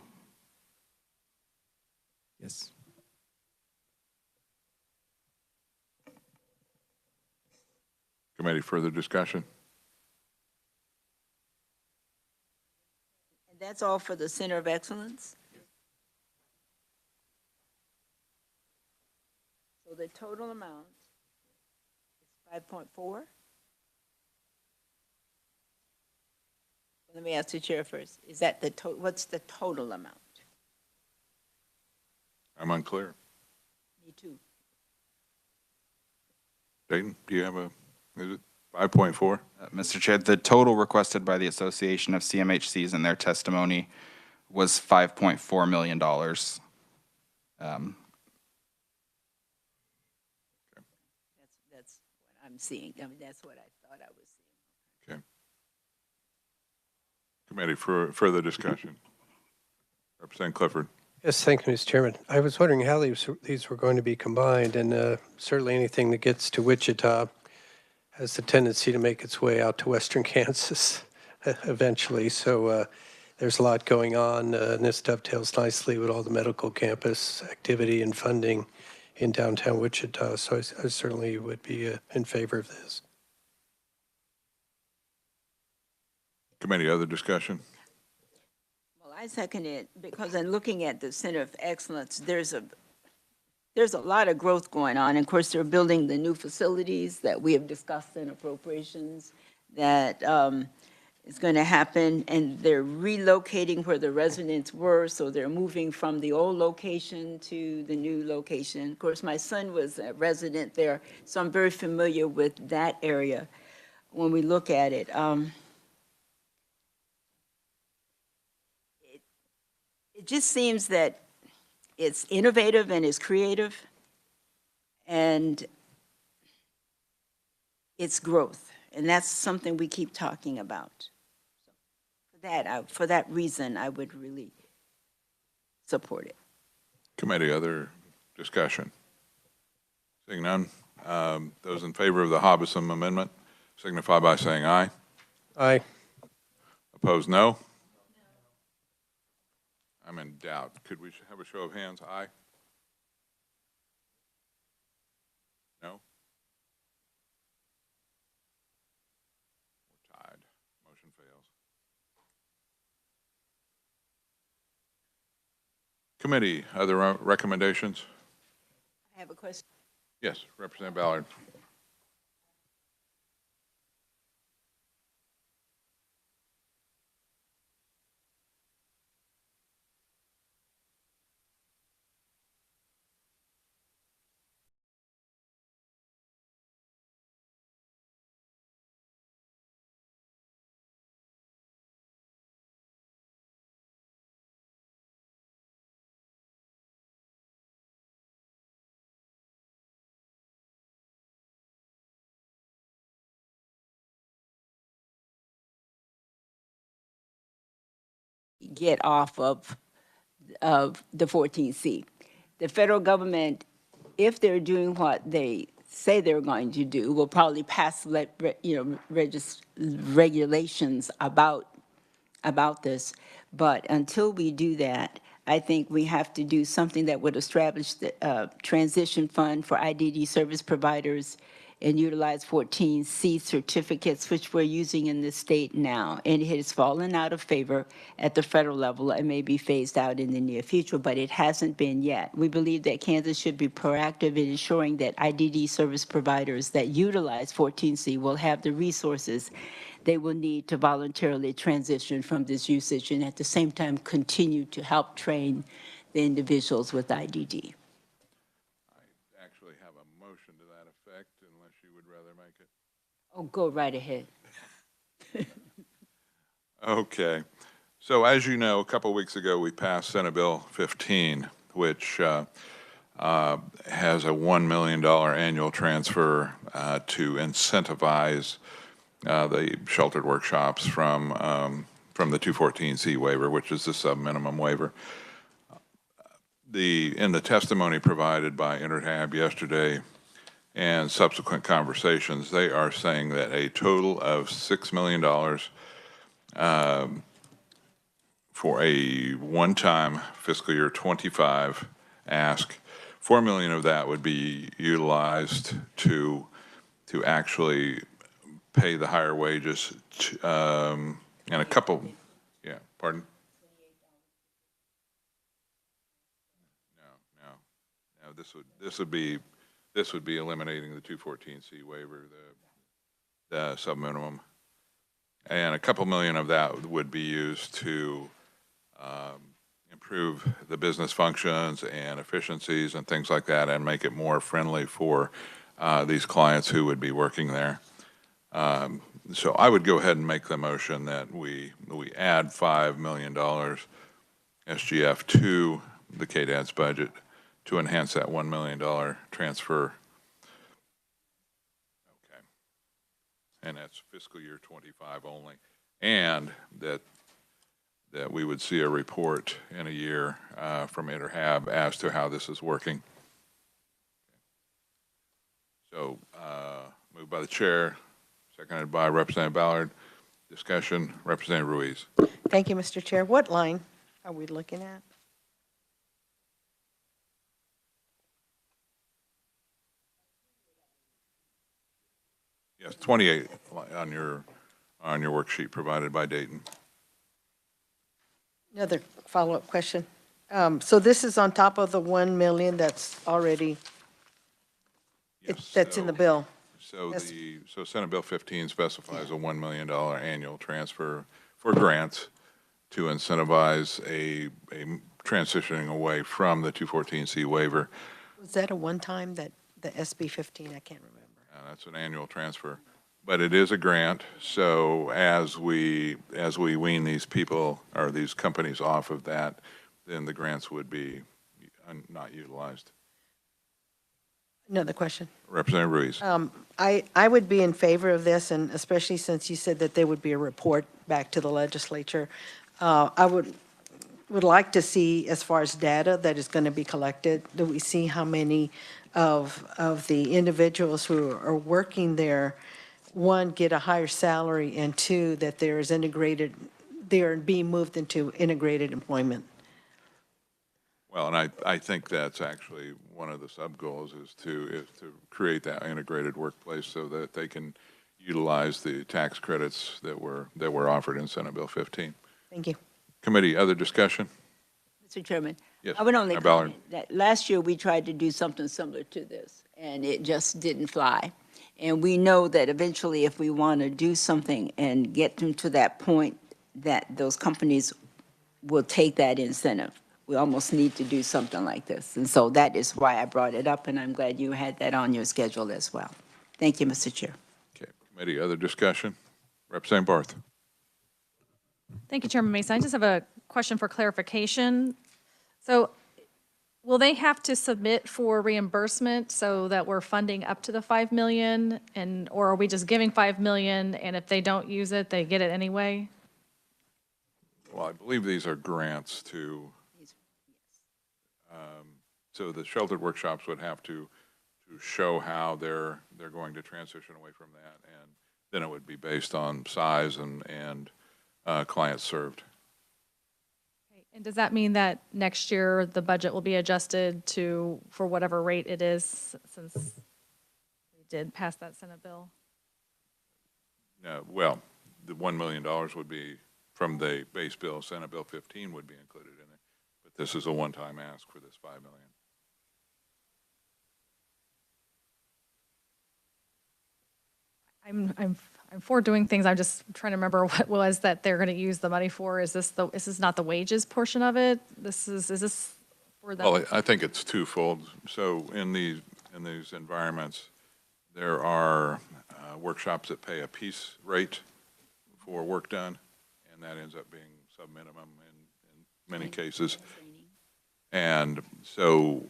Yes. Committee, further discussion? And that's all for the Center of Excellence? So the total amount is 5.4? Let me ask the chair first. Is that the what's the total amount? I'm unclear. Me too. Dayton, do you have is it 5.4? Mr. Chair, the total requested by the Association of CMHCs in their testimony was $5.4 million. That's what I'm seeing. I mean, that's what I thought I was seeing. Okay. Committee, for further discussion. Representative Clifford. Yes, thank you, Mr. Chairman. I was wondering how these were going to be combined, and certainly anything that gets to Wichita has the tendency to make its way out to western Kansas eventually. So there's a lot going on, and this dovetails nicely with all the medical campus activity and funding in downtown Wichita. So I certainly would be in favor of this. Committee, other discussion? Well, I second it because in looking at the Center of Excellence, there's a lot of growth going on. And of course, they're building the new facilities that we have discussed in appropriations that is going to happen, and they're relocating where the residents were, so they're moving from the old location to the new location. Of course, my son was a resident there, so I'm very familiar with that area when we look at it. It just seems that it's innovative and it's creative, and it's growth, and that's something we keep talking about. For that reason, I would really support it. Committee, other discussion? Seeing none, those in favor of the Hobson amendment signify by saying aye. Aye. Opposed, no. I'm in doubt. Could we have a show of hands? Aye? No? We're tied. Motion fails. Committee, other recommendations? I have a question. Yes, Representative Ballard. Get off of the 14C. The federal government, if they're doing what they say they're going to do, will probably pass regulations about this. But until we do that, I think we have to do something that would establish the transition fund for IDD service providers and utilize 14C certificates, which we're using in the state now. And it has fallen out of favor at the federal level and may be phased out in the near future, but it hasn't been yet. We believe that Kansas should be proactive in ensuring that IDD service providers that utilize 14C will have the resources they will need to voluntarily transition from this usage and at the same time continue to help train the individuals with IDD. I actually have a motion to that effect, unless you would rather make it. Oh, go right ahead. Okay. So as you know, a couple weeks ago, we passed Senate Bill 15, which has a $1 million annual transfer to incentivize the sheltered workshops from the 214C waiver, which is the sub-minimum waiver. In the testimony provided by InterHab yesterday, and subsequent conversations, they are saying that a total of $6 million for a one-time fiscal year 25 ask. 4 million of that would be utilized to actually pay the higher wages, and a couple, yeah, pardon? No, this would be eliminating the 214C waiver, the sub-minimum. And a couple million of that would be used to improve the business functions and efficiencies and things like that, and make it more friendly for these clients who would be working there. So I would go ahead and make the motion that we add $5 million SGF to the KDAD's budget to enhance that $1 million transfer. Okay. And that's fiscal year 25 only. And that we would see a report in a year from InterHab as to how this is working. So moved by the chair, seconded by Representative Ballard. Discussion, Representative Ruiz. Thank you, Mr. Chair. What line are we looking at? Yes, 28 on your worksheet provided by Dayton. Another follow-up question. So this is on top of the 1 million that's already, Yes, that's in the bill? So Yes. so Senate Bill 15 specifies a $1 million annual transfer for grants to incentivize a transitioning away from the 214C waiver. Was that a one-time, that the SB 15? I can't remember. That's an annual transfer, but it is a grant. So as we wean these people or these companies off of that, then the grants would be not utilized. Another question. Representative Ruiz. I would be in favor of this, and especially since you said that there would be a report back to the legislature. I would like to see, as far as data that is going to be collected, do we see how many of the individuals who are working there, one, get a higher salary, and two, that there is integrated, they're being moved into integrated employment? Well, and I think that's actually one of the sub-goals is to create that integrated workplace so that they can utilize the tax credits that were offered in Senate Bill 15. Thank you. Committee, other discussion? Mr. Chairman. Yes, I would only Mayor Ballard. comment that last year we tried to do something similar to this, and it just didn't fly. And we know that eventually if we want to do something and get them to that point, that those companies will take that incentive. We almost need to do something like this. And so that is why I brought it up, and I'm glad you had that on your schedule as well. Thank you, Mr. Chair. Okay, committee, other discussion? Representative Barth. Thank you, Chairman Mason. I just have a question for clarification. So will they have to submit for reimbursement so that we're funding up to the 5 million, or are we just giving 5 million, and if they don't use it, they get it anyway? Well, I believe these are grants to, so the sheltered workshops would have to show how they're going to transition away from that, and then it would be based on size and clients served. And does that mean that next year the budget will be adjusted for whatever rate it is, since we did pass that Senate bill? No, well, the $1 million would be from the base bill. Senate Bill 15 would be included in it, but this is a one-time ask for this $5 million. I'm for doing things. I'm just trying to remember what was that they're going to use the money for. Is this not the wages portion of it? Is this for that? Well, I think it's twofold. So in these environments, there are workshops that pay a piece rate for work done, and that ends up being sub-minimum in many cases. And so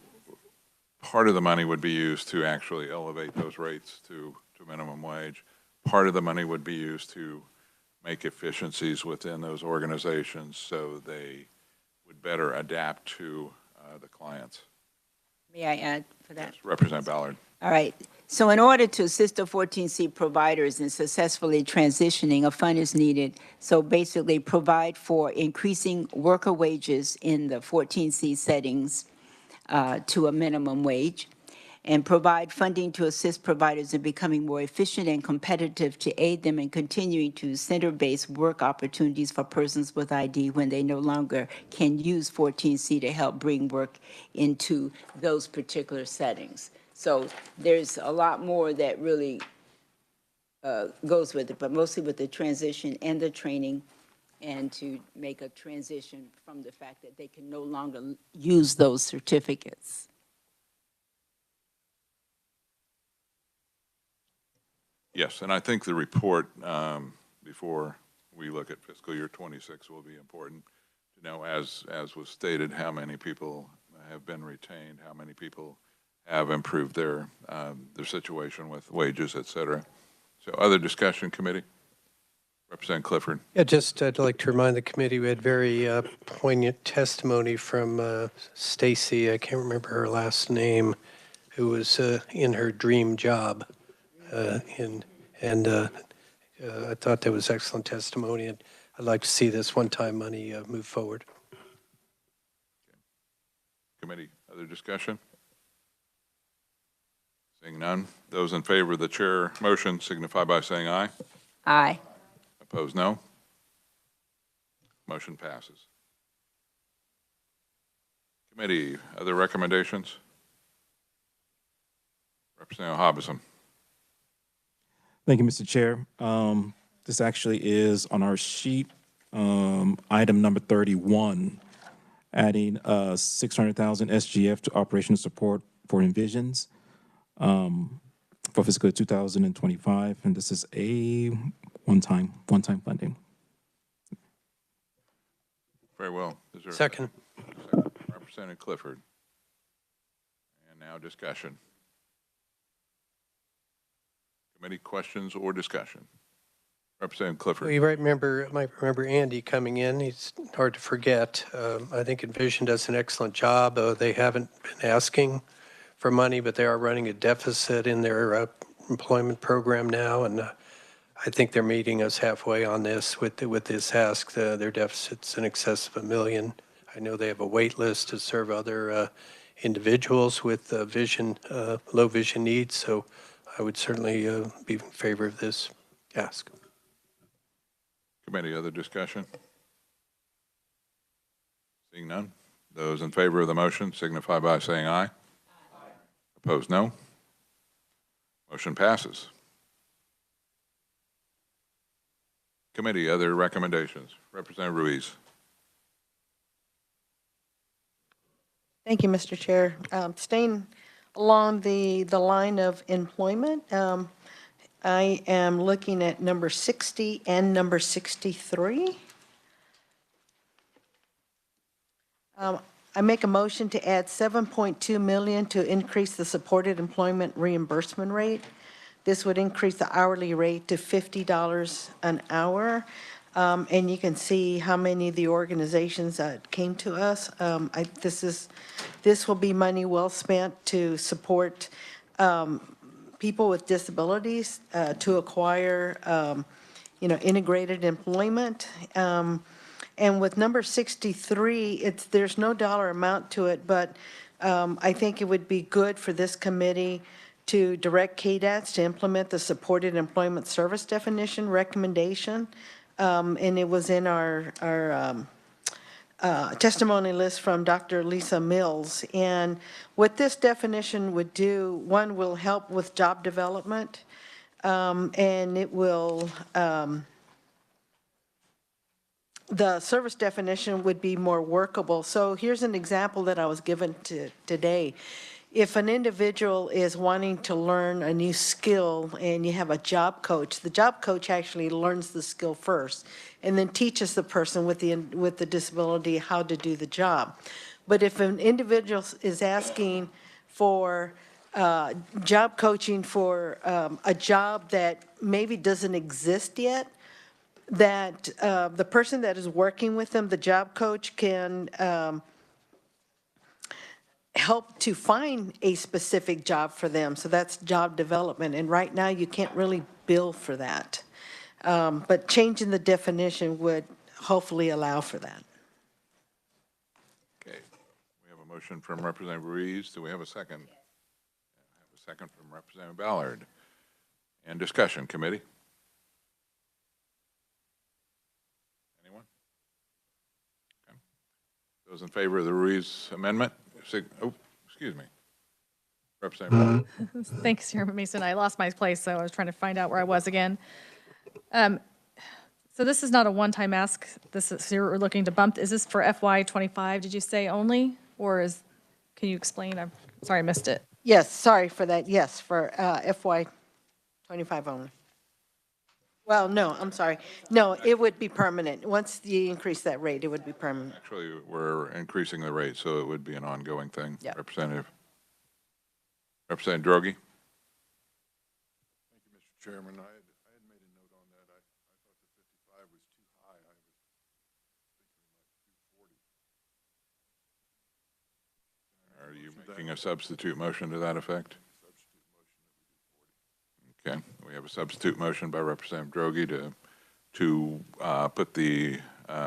part of the money would be used to actually elevate those rates to minimum wage. Part of the money would be used to make efficiencies within those organizations so they would better adapt to the clients. May I add for that? Yes, Representative Ballard. All right. So in order to assist the 14C providers in successfully transitioning, a fund is needed. So basically provide for increasing worker wages in the 14C settings to a minimum wage, and provide funding to assist providers in becoming more efficient and competitive to aid them in continuing to center-based work opportunities for persons with ID when they no longer can use 14C to help bring work into those particular settings. So there's a lot more that really goes with it, but mostly with the transition and the training, and to make a transition from the fact that they can no longer use those certificates. Yes, and I think the report, before we look at fiscal year '26, will be important to know, as was stated, how many people have been retained, how many people have improved their situation with wages, et cetera. So other discussion, committee? Representative Clifford. Yeah, just I'd like to remind the committee we had very poignant testimony from Stacy, I can't remember her last name, who was in her dream job. I thought that was excellent testimony, and I'd like to see this one-time money move forward. Committee, other discussion? Seeing none, those in favor of the chair motion signify by saying aye. Aye. Opposed, no. Motion passes. Committee, other recommendations? Representative Hobson. Thank you, Mr. Chair. This actually is on our sheet, item number 31, adding 600,000 SGF to operational support for Envisions for fiscal 2025, and this is a one-time funding. Very well. Is there Second. Representative Clifford. And now discussion. Committee questions or discussion? Representative Clifford. You might remember Andy coming in. He's hard to forget. I think Envision does an excellent job. They haven't been asking for money, but they are running a deficit in their employment program now, and I think they're meeting us halfway on this with this ask. Their deficit's in excess of $1 million. I know they have a wait list to serve other individuals with low vision needs, so I would certainly be in favor of this ask. Committee, other discussion? Seeing none, those in favor of the motion signify by saying aye. Aye. Opposed, no. Motion passes. Committee, other recommendations? Representative Ruiz. Thank you, Mr. Chair. Staying along the line of employment, I am looking at number 60 and number 63. I make a motion to add $7.2 million to increase the supported employment reimbursement rate. This would increase the hourly rate to $50 an hour. And you can see how many of the organizations that came to us. This will be money well spent to support people with disabilities to acquire, integrated employment. And with number 63, there's no dollar amount to it, but I think it would be good for this committee to direct KDATS to implement the supported employment service definition recommendation. And it was in our testimony list from Dr. Lisa Mills. And what this definition would do, one, will help with job development, and it will, the service definition would be more workable. So here's an example that I was given today. If an individual is wanting to learn a new skill and you have a job coach, the job coach actually learns the skill first and then teaches the person with the disability how to do the job. But if an individual is asking for job coaching for a job that maybe doesn't exist yet, that the person that is working with them, the job coach, can help to find a specific job for them. So that's job development. And right now, you can't really bill for that. But changing the definition would hopefully allow for that. Okay. We have a motion from Representative Ruiz. Do we have a second? I have a second from Representative Ballard. And discussion, committee? Anyone? Okay. Those in favor of the Ruiz amendment? Excuse me. Representative Ballard. Thanks, Chairman Mason. I lost my place, so I was trying to find out where I was again. So this is not a one-time ask. This is, so you're looking to bump, is this for FY '25, did you say only? Or is, can you explain? I'm sorry, I missed it. Yes, sorry for that. Yes, for FY '25 only. Well, no, I'm sorry. No, it would be permanent. Once you increase that rate, it would be permanent. Actually, we're increasing the rate, so it would be an ongoing thing. Yep. Representative Drogi? Thank you, Mr. Chairman. I had made a note on that. I thought the 55 was too high. I was thinking like 240. Are you making a substitute motion to that effect? Okay, we have a substitute motion by Representative Drogi to put the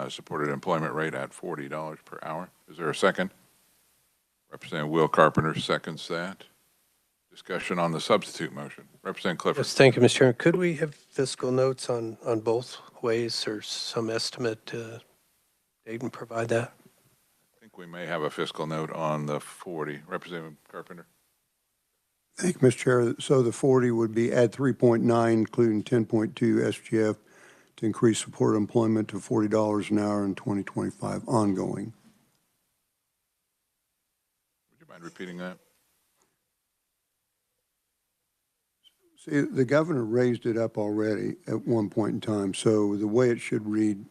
supported employment rate at $40 per hour. Is there a second? Representative Will Carpenter seconds that. Discussion on the substitute motion. Representative Clifford. Yes, thank you, Mr. Chairman. Could we have fiscal notes on both ways or some estimate? They can provide that. I think we may have a fiscal note on the 40. Representative Carpenter. Thank you, Mr. Chair. So the 40 would be add 3.9, including 10.2 SGF to increase supported employment to $40 an hour in 2025 ongoing. Would you mind repeating that? See, the governor raised it up already at one point in time. So the way it should read,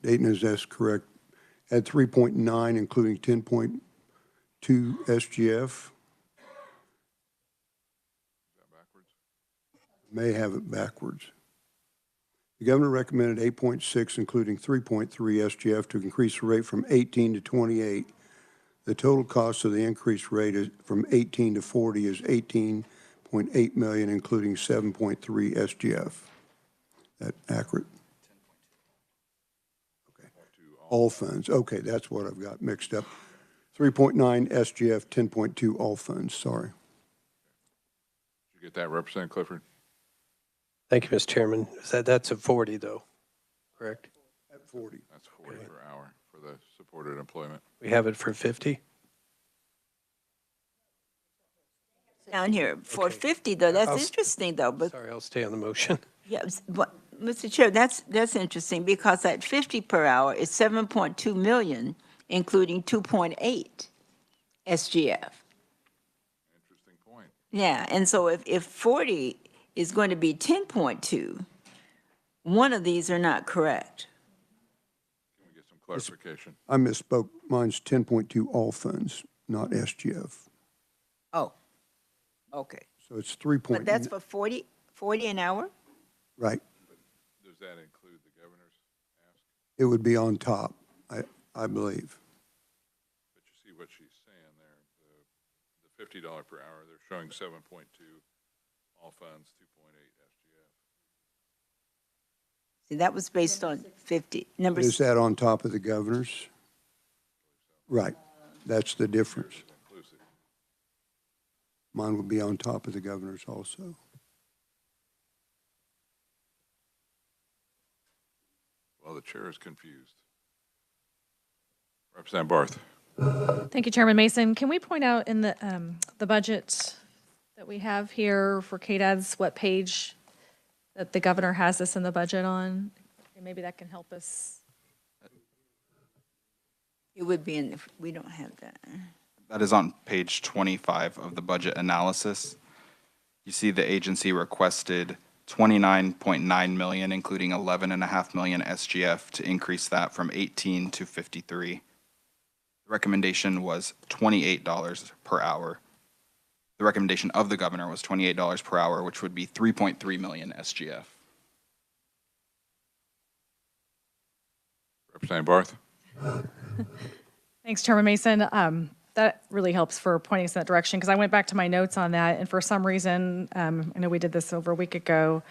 Dayton, is that's correct, add 3.9, including 10.2 SGF. May have it backwards. The governor recommended 8.6, including 3.3 SGF to increase the rate from 18 to 28. The total cost of the increased rate is from 18 to 40 is 18.8 million, including 7.3 SGF. That accurate? Okay. All funds. Okay, that's what I've got mixed up. 3.9 SGF, 10.2 all funds. Sorry. Did you get that, Representative Clifford? Thank you, Mr. Chairman. That's a 40, though, correct? At 40. That's 40 per hour for the supported employment. We have it for 50? Down here, for Okay. 50 though, that's I'll- interesting though, but Sorry, I'll stay on the motion. yes, but, Mr. Chair, that's interesting because at 50 per hour, it's 7.2 million, including 2.8 SGF. Interesting point. Yeah, and so if 40 is going to be 10.2, one of these are not correct. Can we get some clarification? I misspoke. Mine's 10.2 all funds, not SGF. Oh, okay. So it's 3. But that's for 40 an hour? Right. Does that include the governor's ask? It would be on top, I believe. But you see what she's saying there. The $50 per hour, they're showing 7.2 all funds, 2.8 SGF. See, that was based on 50. Number Is that on top of the governor's? Right. That's the difference. Inclusive. Mine would be on top of the governor's also. Well, the chair is confused. Representative Barth. Thank you, Chairman Mason. Can we point out in the budget that we have here for KDAD's, what page that the governor has this in the budget on? And maybe that can help us. It would be in, we don't have that. That is on page 25 of the budget analysis. You see the agency requested 29.9 million, including 11.5 million SGF to increase that from 18 to 53. The recommendation was $28 per hour. The recommendation of the governor was $28 per hour, which would be 3.3 million SGF. Representative Barth. Thanks, Chairman Mason. that really helps for pointing us in that direction, because I went back to my notes on that, and for some reason, I know we did this over a week ago,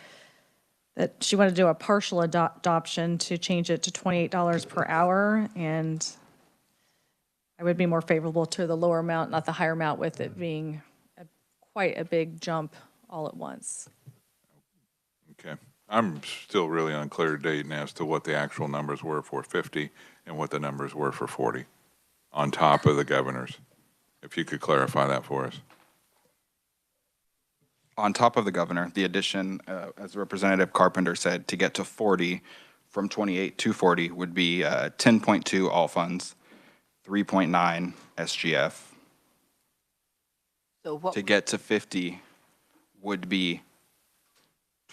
that she wanted to do a partial adoption to change it to $28 per hour, and I would be more favorable to the lower amount, not the higher amount, with it being quite a big jump all at once. Okay. I'm still really unclear, Dayton, as to what the actual numbers were for 50 and what the numbers were for 40 on top of the governor's. If you could clarify that for us. On top of the governor, the addition, as Representative Carpenter said, to get to 40 from 28 to 40 would be 10.2 all funds, 3.9 SGF. So what, To get to 50 would be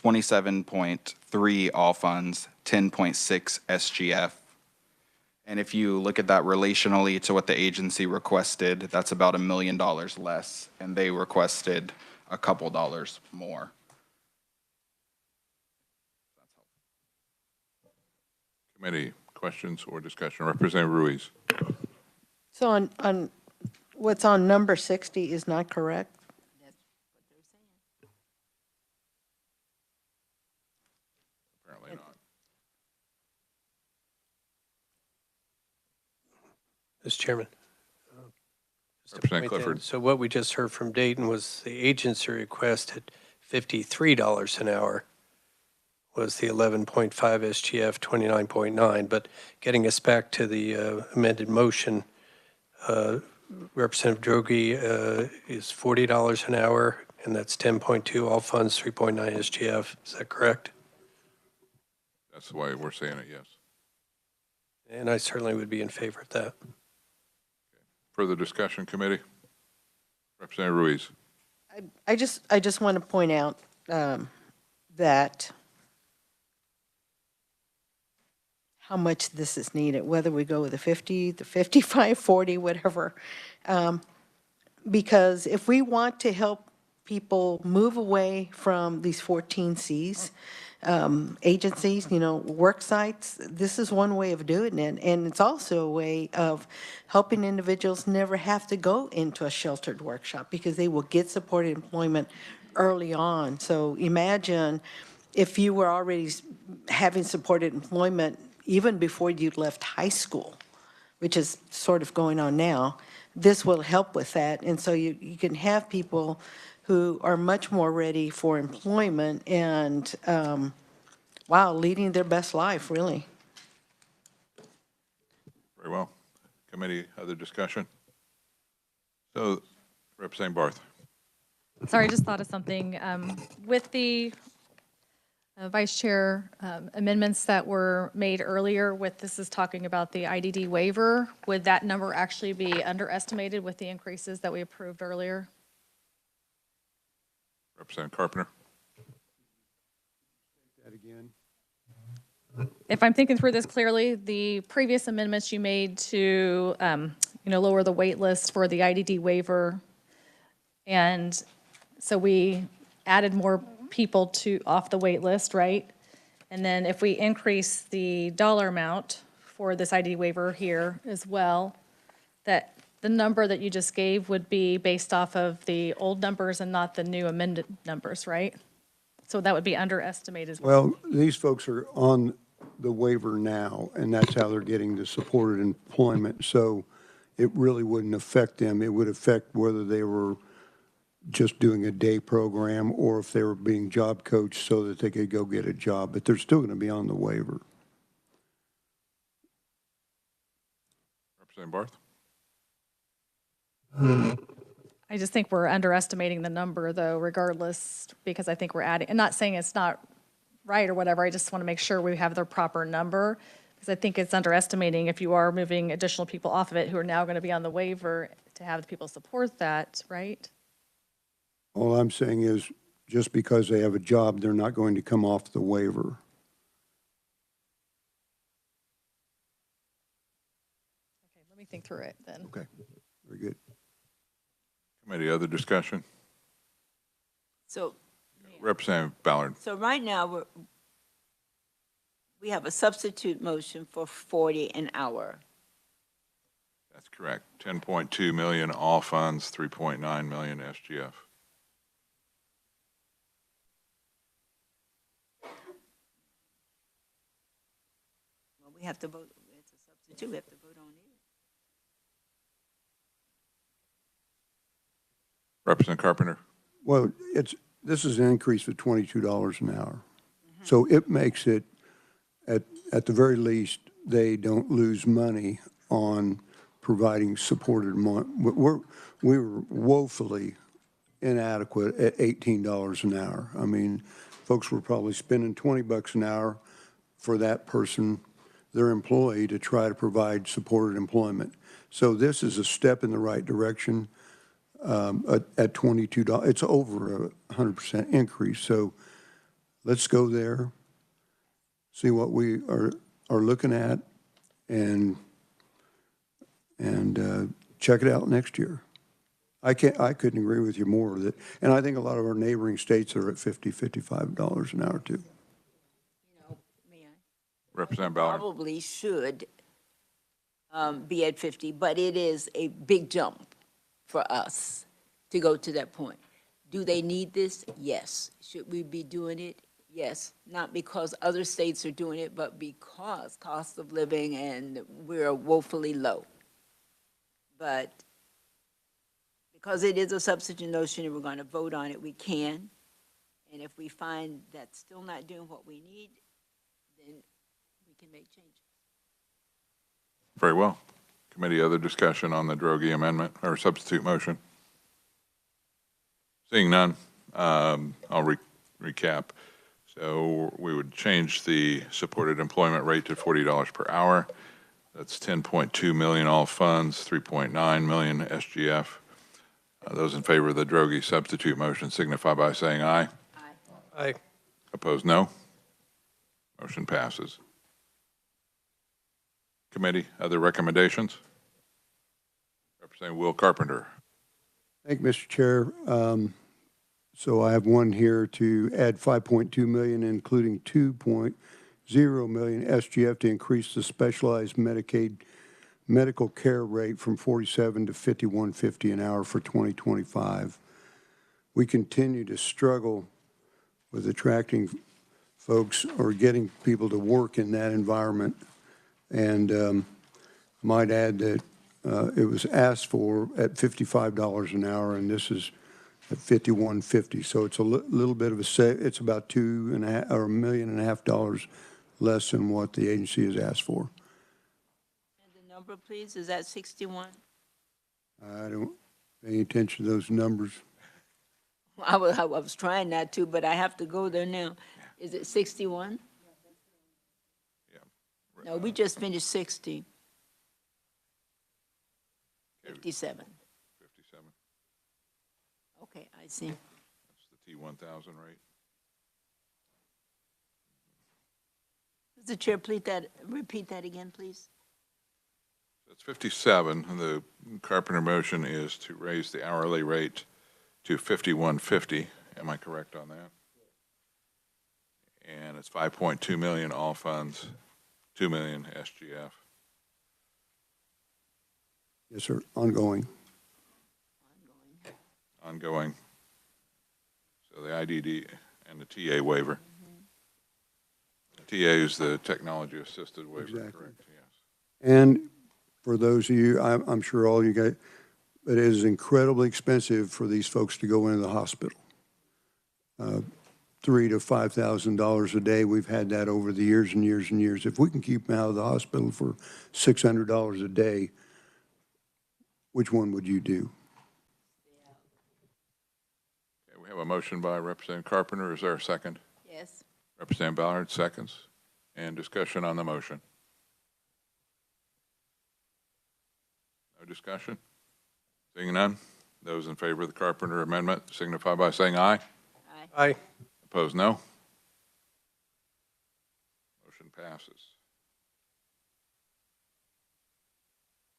27.3 all funds, 10.6 SGF. And if you look at that relationally to what the agency requested, that's about $1 million less, and they requested a couple dollars more. Committee questions or discussion? Representative Ruiz. So on what's on number 60 is not correct? Apparently not. Mr. Chairman. Just to Representative point in, Clifford. so what we just heard from Dayton was the agency requested $53 an hour was the 11.5 SGF, 29.9. But getting us back to the amended motion, Representative Droege is $40 an hour, and that's 10.2 all funds, 3.9 SGF. Is that correct? That's the way we're saying it, yes. And I certainly would be in favor of that. Further discussion, committee? Representative Ruiz. I just want to point out that how much this is needed, whether we go with the 50, the 55, 40, whatever. Because if we want to help people move away from these 14 Cs, agencies, work sites, this is one way of doing it. And it's also a way of helping individuals never have to go into a sheltered workshop because they will get supported employment early on. So imagine if you were already having supported employment even before you left high school, which is sort of going on now, this will help with that. And so you can have people who are much more ready for employment and, wow, leading their best life, really. Very well. Committee, other discussion? So, Representative Barth. Sorry, I just thought of something. With the Vice Chair amendments that were made earlier this is talking about the IDD waiver, would that number actually be underestimated with the increases that we approved earlier? Representative Carpenter. That again? If I'm thinking through this clearly, the previous amendments you made to, lower the wait list for the IDD waiver, and so we added more people off the wait list, right? And then if we increase the dollar amount for this IDD waiver here as well, that the number that you just gave would be based off of the old numbers and not the new amended numbers, right? So that would be underestimated as well. Well, these folks are on the waiver now, and that's how they're getting the supported employment. So it really wouldn't affect them. It would affect whether they were just doing a day program or if they were being job coached so that they could go get a job. But they're still going to be on the waiver. Representative Barth. I just think we're underestimating the number, though, regardless, because I think we're adding, and not saying it's not right or whatever, I just want to make sure we have the proper number, because I think it's underestimating if you are moving additional people off of it who are now going to be on the waiver to have the people support that, right? All I'm saying is just because they have a job, they're not going to come off the waiver. Okay, let me think through it then. Okay, very good. Committee, other discussion? so, Representative Ballard. so right now, we have a substitute motion for 40 an hour. That's correct. 10.2 million all funds, 3.9 million SGF. Well, we have to vote, it's a substitute, we have to vote on it. Representative Carpenter? Well, this is an increase of $22 an hour. So it makes it, at the very least, they don't lose money on providing supported we were woefully inadequate at $18 an hour. I mean, folks were probably spending $20 an hour for that person, their employee, to try to provide supported employment. So this is a step in the right direction. At $22, it's over a 100% increase. So let's go there, see what we are looking at, and check it out next year. I couldn't agree with you more. And I think a lot of our neighboring states are at $50, $55 an hour too. You know, may I? Representative Ballard? Probably should be at 50, but it is a big jump for us to go to that point. Do they need this? Yes. Should we be doing it? Yes. Not because other states are doing it, but because cost of living and we're woefully low. But because it is a substitute notion and we're going to vote on it, we can. And if we find that's still not doing what we need, then we can make changes. Very well. Committee, other discussion on the Droege amendment or substitute motion? Seeing none, I'll recap. So we would change the supported employment rate to $40 per hour. That's 10.2 million all funds, 3.9 million SGF. Those in favor of the Droege substitute motion signify by saying aye. Aye. Opposed, no. Motion passes. Committee, other recommendations? Representative Will Carpenter. Thank you, Mr. Chair. So I have one here to add 5.2 million, including 2.0 million SGF to increase the specialized Medicaid medical care rate from 47 to 51.50 an hour for 2025. We continue to struggle with attracting folks or getting people to work in that environment. And might add that it was asked for at $55 an hour, and this is at $51.50. So it's a little bit of it's about $1.5 million less than what the agency has asked for. And the number, please, is that 61? I don't pay attention to those numbers. I was trying not to, but I have to go there now. Is it 61? Yeah. No, we just finished 60. 57. 57. Okay, I see. That's the T1000 rate. Does the chair repeat that again, please? That's 57. And the Carpenter motion is to raise the hourly rate to $51.50. Am I correct on that? And it's 5.2 million all funds, 2 million SGF. Yes, sir, ongoing. Ongoing. So the IDD and the TA waiver. TA is the technology assisted waiver, Exactly. correct? Yes. And for those of you, I'm sure all you guys, it is incredibly expensive for these folks to go into the hospital. $3,000 to $5,000 a day. We've had that over the years and years and years. If we can keep them out of the hospital for $600 a day, which one would you do? Okay, we have a motion by Representative Carpenter. Is there a second? Yes. Representative Ballard, seconds. And discussion on the motion. No discussion? Seeing none, those in favor of the Carpenter amendment signify by saying aye. Aye. Opposed, no. Motion passes.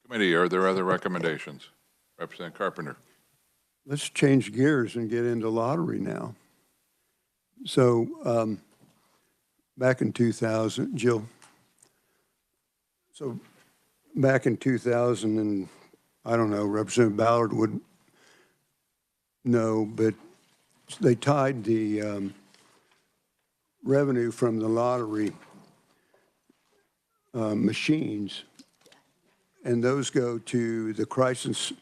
Committee, are there other recommendations? Representative Carpenter. Let's change gears and get into lottery now. So back in 2000, Jill, so back in 2000, and I don't know, Representative Ballard would know, but they tied the revenue from the lottery machines, and those go to the crisis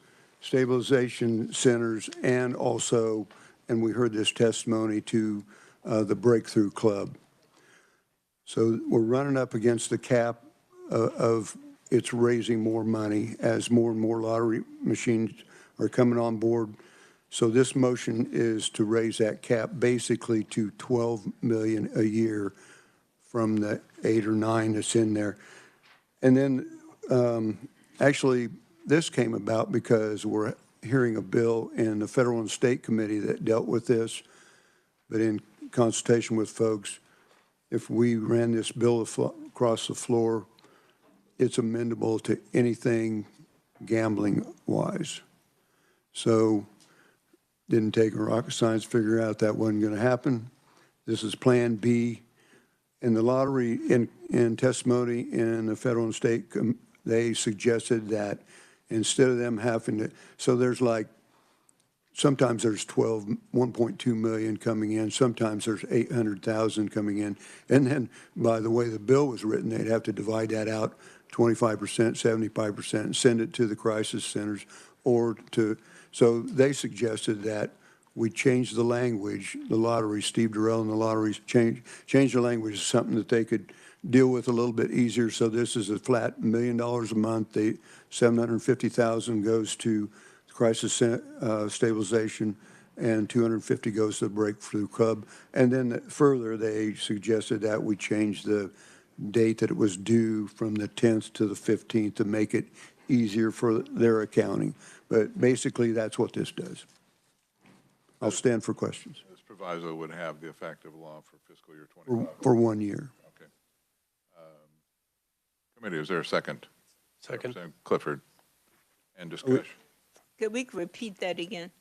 stabilization centers and also, and we heard this testimony, to the Breakthrough Club. So we're running up against the cap of it's raising more money as more and more lottery machines are coming on board. So this motion is to raise that cap basically to 12 million a year from the 8 or 9 that's in there. And then actually this came about because we're hearing a bill in the Federal and State Committee that dealt with this, but in consultation with folks, if we ran this bill across the floor, it's amendable to anything gambling-wise. So didn't take a rocket science to figure out that wasn't going to happen. This is Plan B. In the lottery, in testimony in the Federal and State, they suggested that instead of them having to, so there's like, sometimes there's 1.2 million coming in, sometimes there's 800,000 coming in. And then, by the way the bill was written, they'd have to divide that out 25%, 75%, and send it to the crisis centers or to, so they suggested that we change the language, the lottery, Steve Durrell and the lotteries change the language to something that they could deal with a little bit easier. So this is a flat $1 million a month. They, 750,000 goes to crisis stabilization, and 250 goes to the Breakthrough Club. And then further, they suggested that we change the date that it was due from the 10th to the 15th to make it easier for their accounting. But basically, that's what this does. I'll stand for questions. This proviso would have the effect of law for fiscal year 25. For 1 year. Okay. Committee, is there a second? Second. Representative Clifford. And discussion. Could we repeat that again,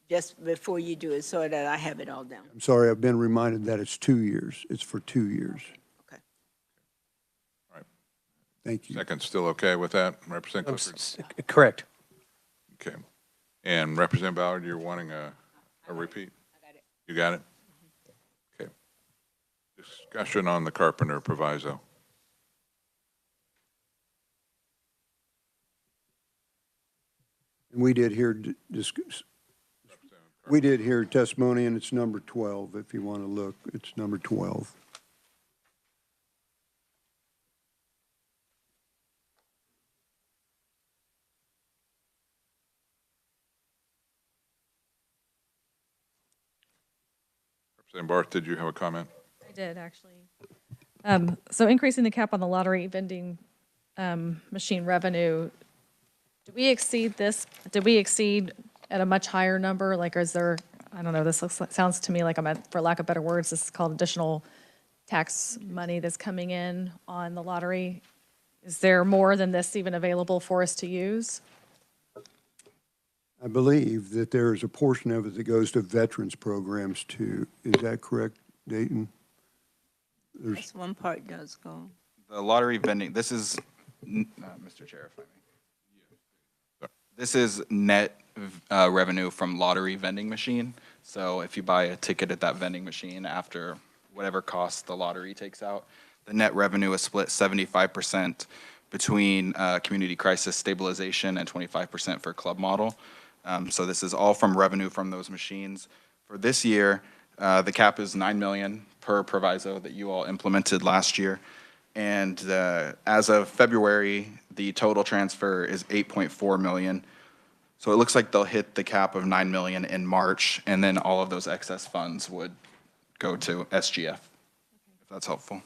just before you do it, so that I have it all down? I'm sorry, I've been reminded that it's 2 years. It's for 2 years. Okay. All right. Thank you. Second, still okay with that, Representative Clifford? Correct. Okay. And Representative Ballard, you're wanting a repeat? I got it. You got it? Okay. Discussion on the Carpenter proviso. And we did hear we did hear testimony, and it's number 12. If you want to look, it's number 12. Representative Barth, did you have a comment? I did, actually. So increasing the cap on the lottery vending machine revenue, do we exceed this? Did we exceed at a much higher number? Like, is there, I don't know, this sounds to me like for lack of better words, this is called additional tax money that's coming in on the lottery. Is there more than this even available for us to use? I believe that there is a portion of it that goes to veterans programs too. Is that correct, Dayton? That's one part does go. The lottery vending, this is, Mr. Chair, if I may. This is net revenue from lottery vending machine. So if you buy a ticket at that vending machine after whatever cost the lottery takes out, the net revenue is split 75% between community crisis stabilization and 25% for club model. So this is all from revenue from those machines. For this year, the cap is 9 million per proviso that you all implemented last year. And as of February, the total transfer is 8.4 million. So it looks like they'll hit the cap of 9 million in March, and then all of those excess funds would go to SGF, if that's helpful.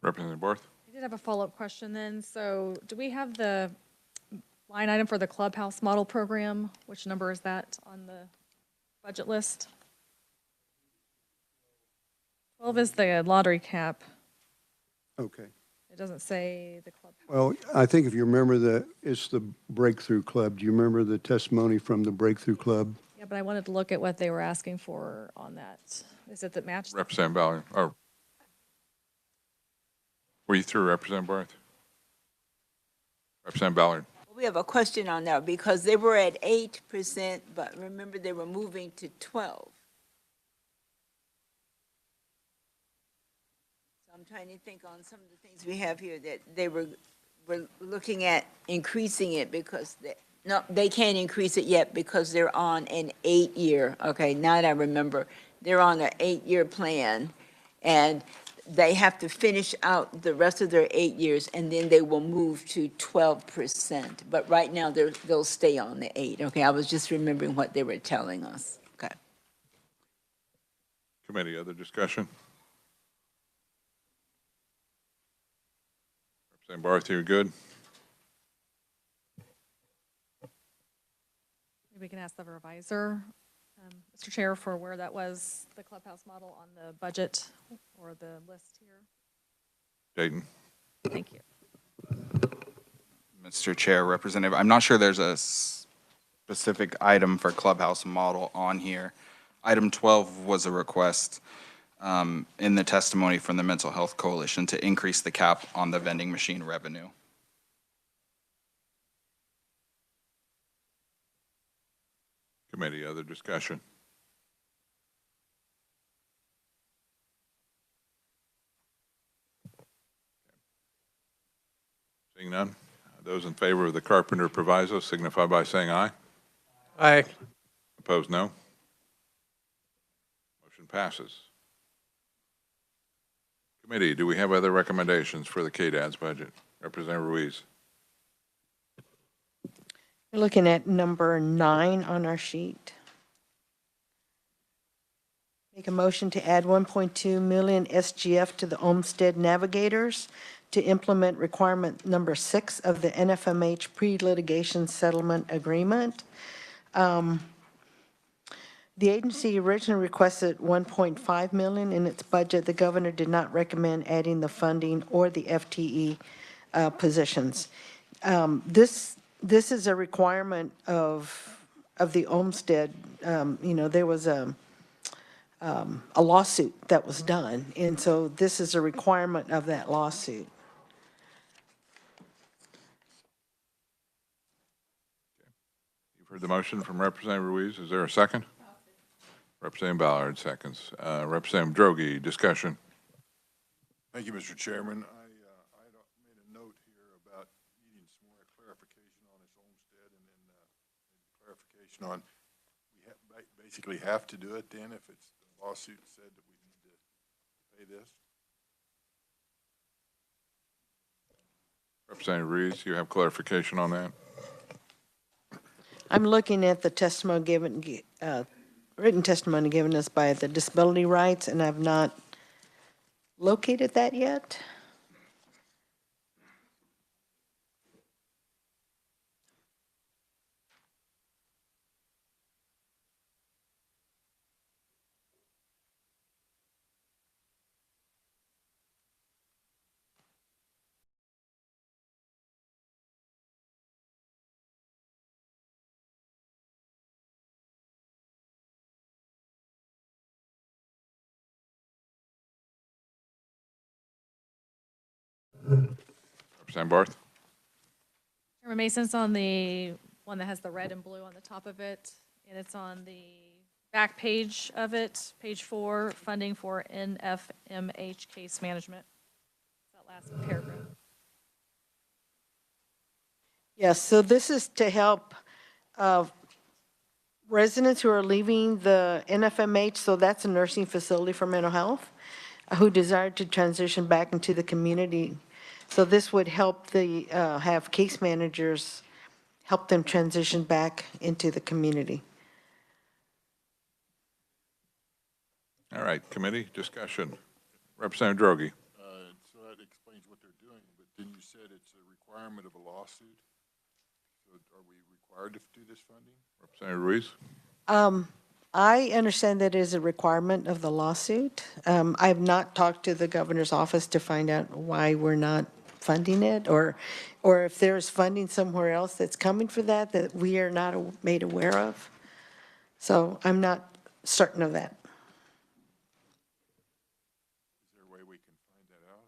Representative Barth? I did have a follow-up question then. So do we have the line item for the clubhouse model program? Which number is that on the budget list? 12 is the lottery cap. Okay. It doesn't say the clubhouse. Well, I think if you remember it's the Breakthrough Club. Do you remember the testimony from the Breakthrough Club? Yeah, but I wanted to look at what they were asking for on that. Is it that matched? Representative Ballard, or were you through, Representative Barth? Representative Ballard. We have a question on that because they were at 8%, but remember they were moving to 12. So I'm trying to think on some of the things we have here that they were looking at increasing it because no, they can't increase it yet because they're on an 8-year. Okay, now that I remember, they're on an 8-year plan, and they have to finish out the rest of their 8 years, and then they will move to 12%. But right now, they'll stay on the 8. Okay, I was just remembering what they were telling us. Okay. Committee, other discussion? Representative Barth, you're good? Maybe we can ask the revisor, Mr. Chair, for where that was, the clubhouse model on the budget or the list here. Dayton. Thank you. Mr. Chair, Representative, I'm not sure there's a specific item for clubhouse model on here. Item 12 was a request in the testimony from the Mental Health Coalition to increase the cap on the vending machine revenue. Committee, other discussion? Seeing none, those in favor of the Carpenter proviso signify by saying aye. Aye. Opposed, no. Motion passes. Committee, do we have other recommendations for the KDAD's budget? Representative Ruiz. We're looking at number 9 on our sheet. Make a motion to add 1.2 million SGF to the Olmsted Navigators to implement requirement number 6 of the NFMH pre-litigation settlement agreement. The agency originally requested 1.5 million in its budget. The governor did not recommend adding the funding or the FTE positions. This is a requirement of the Olmsted. There was a lawsuit that was done, and so this is a requirement of that lawsuit. You've heard the motion from Representative Ruiz. Is there a second? Representative Ballard seconds. Representative Droege, discussion. Thank you, Mr. Chairman. I made a note here about needing some more clarification on this Olmsted and then clarification on, basically have to do it then if it's the lawsuit said that we need to pay this? Representative Ruiz, you have clarification on that? I'm looking at the testimony given, written testimony given us by the disability rights, and I've not located that yet. Representative Barth? Chairman Mason, it's on the one that has the red and blue on the top of it, and it's on the back page of it, page 4, funding for NFMH case management. That last paragraph. Yes, so this is to help residents who are leaving the NFMH, so that's a nursing facility for mental health, who desire to transition back into the community. So this would help the, have case managers help them transition back into the community. All right, committee, discussion. Representative Droege. So that explains what they're doing, but then you said it's a requirement of a lawsuit. So are we required to do this funding? Representative Ruiz. I understand that is a requirement of the lawsuit. I have not talked to the governor's office to find out why we're not funding it, or if there's funding somewhere else that's coming for that we are not made aware of. So I'm not certain of that. Is there a way we can find that out?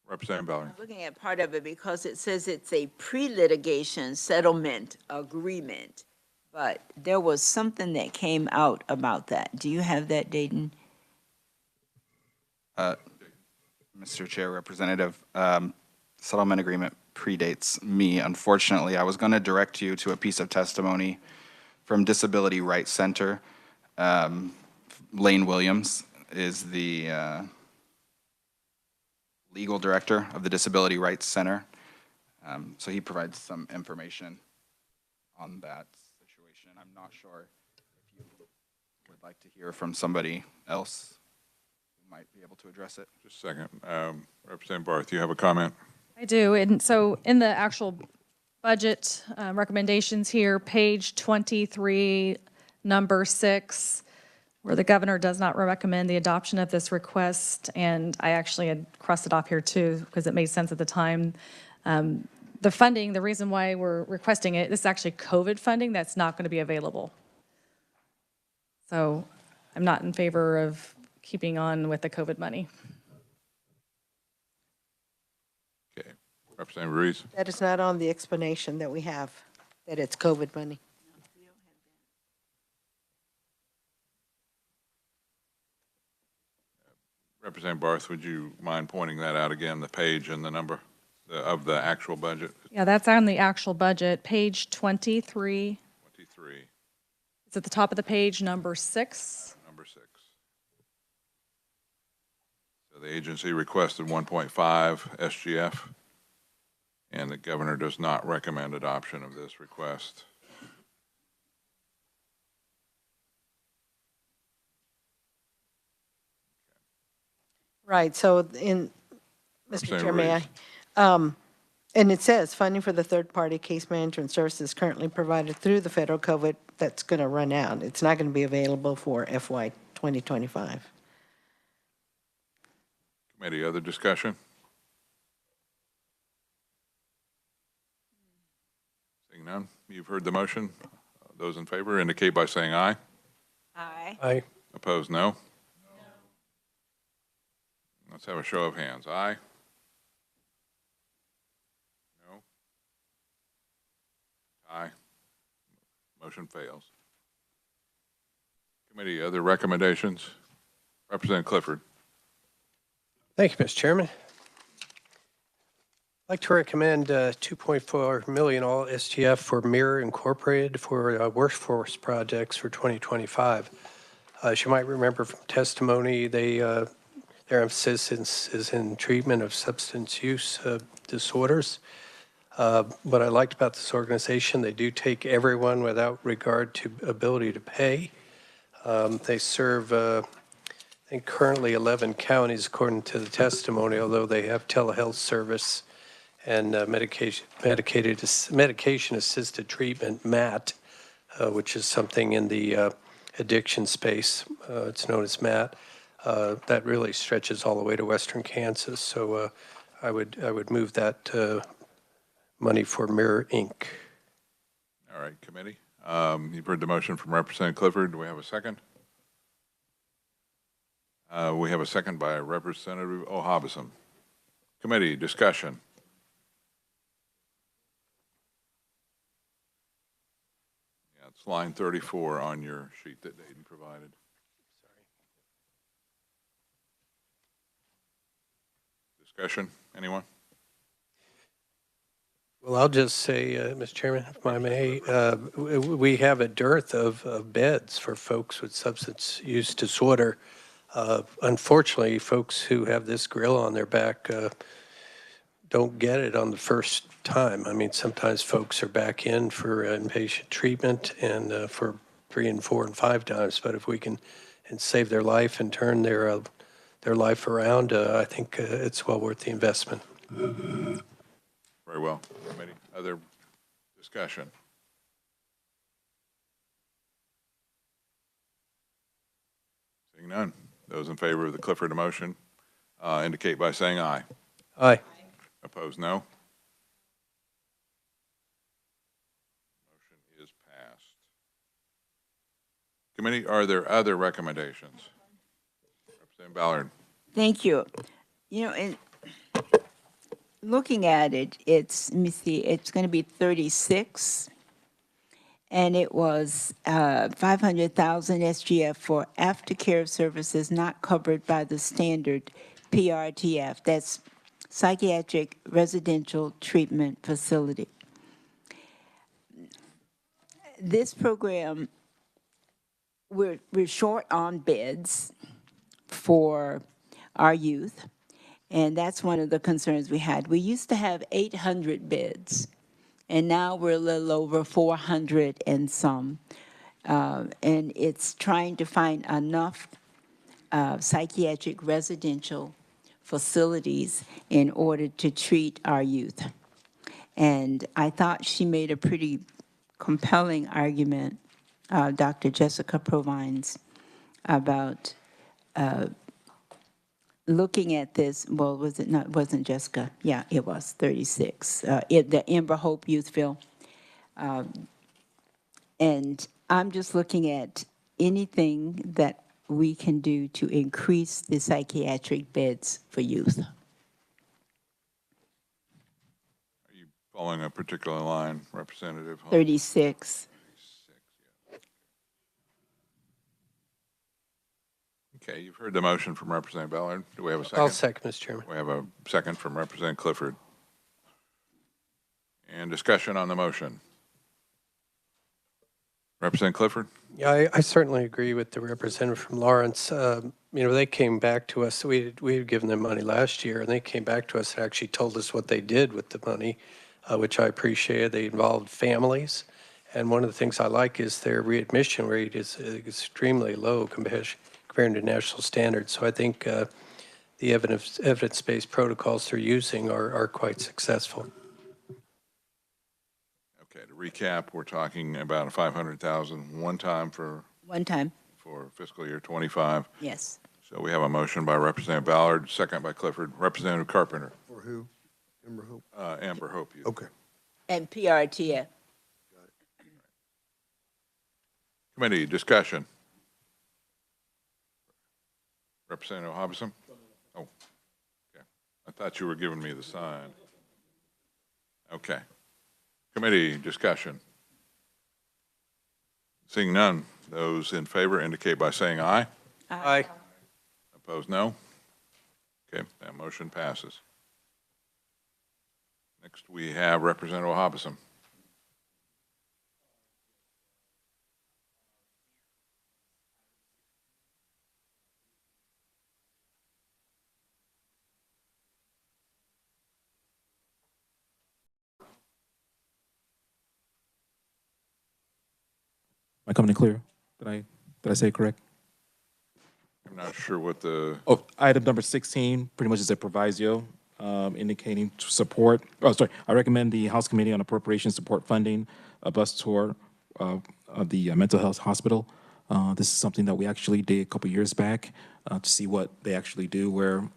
Representative Ballard. Looking at part of it because it says it's a pre-litigation settlement agreement, but there was something that came out about that. Do you have that, Dayton? Mr. Chair, Representative, settlement agreement predates me. Unfortunately, I was going to direct you to a piece of testimony from Disability Rights Center. Lane Williams is the legal director of the Disability Rights Center. So he provides some information on that situation. I'm not sure if you would like to hear from somebody else who might be able to address it. Just a second. Representative Barth, you have a comment? I do, and so in the actual budget recommendations here, page 23, number 6, where the governor does not recommend the adoption of this request, and I actually had crossed it off here too, because it made sense at the time. The funding, the reason why we're requesting it, this is actually COVID funding that's not going to be available. So I'm not in favor of keeping on with the COVID money. Okay. Representative Ruiz. That is not on the explanation that we have, that it's COVID money. Representative Barth, would you mind pointing that out again, the page and the number of the actual budget? Yeah, that's on the actual budget, page 23. 23, It's at the top of the page, number 6. number 6. So the agency requested 1.5 SGF, and the governor does not recommend adoption of this request. Right, so in, Mr. Representative Chair, may Ruiz. I? And it says, funding for the third-party case management services currently provided through the federal COVID, that's going to run out. It's not going to be available for FY 2025. Committee, other discussion? Seeing none, you've heard the motion. Those in favor indicate by saying aye. Aye. Aye. Opposed, no? Let's have a show of hands. Aye? No? Aye. Motion fails. Committee, other recommendations? Representative Clifford. Thank you, Mr. Chairman. I'd like to recommend 2.4 million all SGF for Mirror Incorporated for workforce projects for 2025. As you might remember from testimony, their emphasis is in treatment of substance use disorders. What I liked about this organization, they do take everyone without regard to ability to pay. They serve, I think, currently 11 counties, according to the testimony, although they have telehealth service and medication-assisted treatment, MAT, which is something in the addiction space. It's known as MAT. That really stretches all the way to western Kansas. So I would move that money for Mirror Inc. All right, committee. You've heard the motion from Representative Clifford. Do we have a second? We have a second by Representative O'Hobson. Committee, discussion. Yeah, it's line 34 on your sheet that Dayton provided. Discussion, anyone? Well, I'll just say, Mr. Chairman, if I may, we have a dearth of beds for folks with substance use disorder. Unfortunately, folks who have this grill on their back don't get it on the first time. I mean, sometimes folks are back in for inpatient treatment and for 3 and 4 and 5 times. But if we can save their life and turn their life around, I think it's well worth the investment. Very well. Committee, other discussion? Seeing none. Those in favor of the Clifford motion indicate by saying aye. Aye. Opposed, no. Motion is passed. Committee, are there other recommendations? Representative Ballard. Thank you. You know, looking at it, let me see, it's going to be 36. And it was 500,000 SGF for aftercare services not covered by the standard PRTF. That's Psychiatric Residential Treatment Facility. This program, we're short on beds for our youth, and that's one of the concerns we had. We used to have 800 beds, and now we're a little over 400 and some. And it's trying to find enough psychiatric residential facilities in order to treat our youth. And I thought she made a pretty compelling argument, Dr. Jessica Provines, about looking at this. Well, was it not? Wasn't Jessica? Yeah, it was 36. The Amber Hope Youthville, and I'm just looking at anything that we can do to increase the psychiatric beds for youth. Are you following a particular line, Representative Holmes? 36. Okay, you've heard the motion from Representative Ballard. Do we have a second? I'll second, Mr. Chairman. We have a second from Representative Clifford. And discussion on the motion. Representative Clifford? Yeah, I certainly agree with the representative from Lawrence. They came back to us, we had given them money last year, and they came back to us and actually told us what they did with the money, which I appreciated. They involved families, and one of the things I like is their readmission rate is extremely low compared to national standards. So I think the evidence-based protocols they're using are quite successful. Okay, to recap, we're talking about a $500,000 one time for fiscal year 25. Yes. So we have a motion by Representative Ballard, second by Clifford. Representative Carpenter. For who? Amber Hope? Amber Hope. Youth. Okay. And PRTF. Committee discussion. Representative Hobson? Oh, okay. I thought you were giving me the sign. Okay. Committee discussion. Seeing none, those in favor indicate by saying aye. Aye. Opposed, no. Okay, that motion passes. Next, we have Representative Hobson. Am I coming in clear? Did I say it correct? I'm not sure what the, Oh, item number 16 pretty much is a proviso indicating support. Oh, sorry. I recommend the House Committee on Appropriations support funding a bus tour of the mental health hospital. This is something that we actually did a couple years back to see what they actually do, where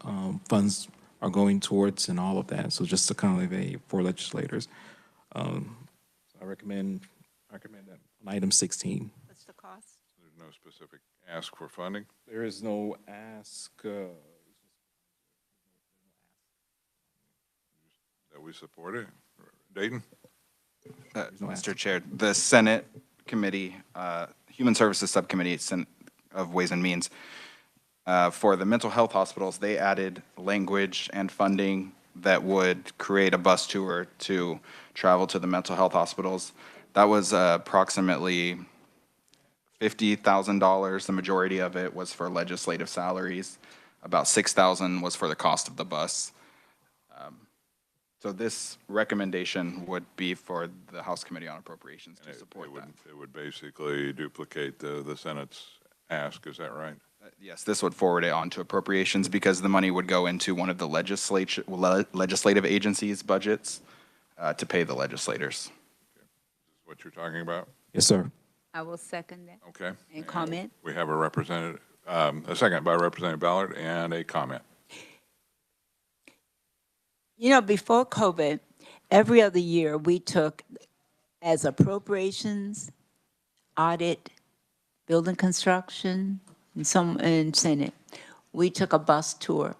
funds are going towards, and all of that. So just to kind of for legislators. So I recommend that on item 16. What's the cost? there's no specific ask for funding. There is no ask. That we support it. Dayton? Mr. Chair, the Senate Committee, Human Services Subcommittee of Ways and Means, for the mental health hospitals, they added language and funding that would create a bus tour to travel to the mental health hospitals. That was approximately $50,000. The majority of it was for legislative salaries. About $6,000 was for the cost of the bus. So this recommendation would be for the House Committee on Appropriations to support that. It would basically duplicate the Senate's ask, is that right? Yes, this would forward it on to appropriations because the money would go into one of the legislative agencies' budgets to pay the legislators. Okay. This is what you're talking about? Yes, sir. I will second that. Okay. And comment? We have a second by Representative Ballard and a comment. You know, before COVID, every other year we took as appropriations, audit, building construction, and Senate, we took a bus tour.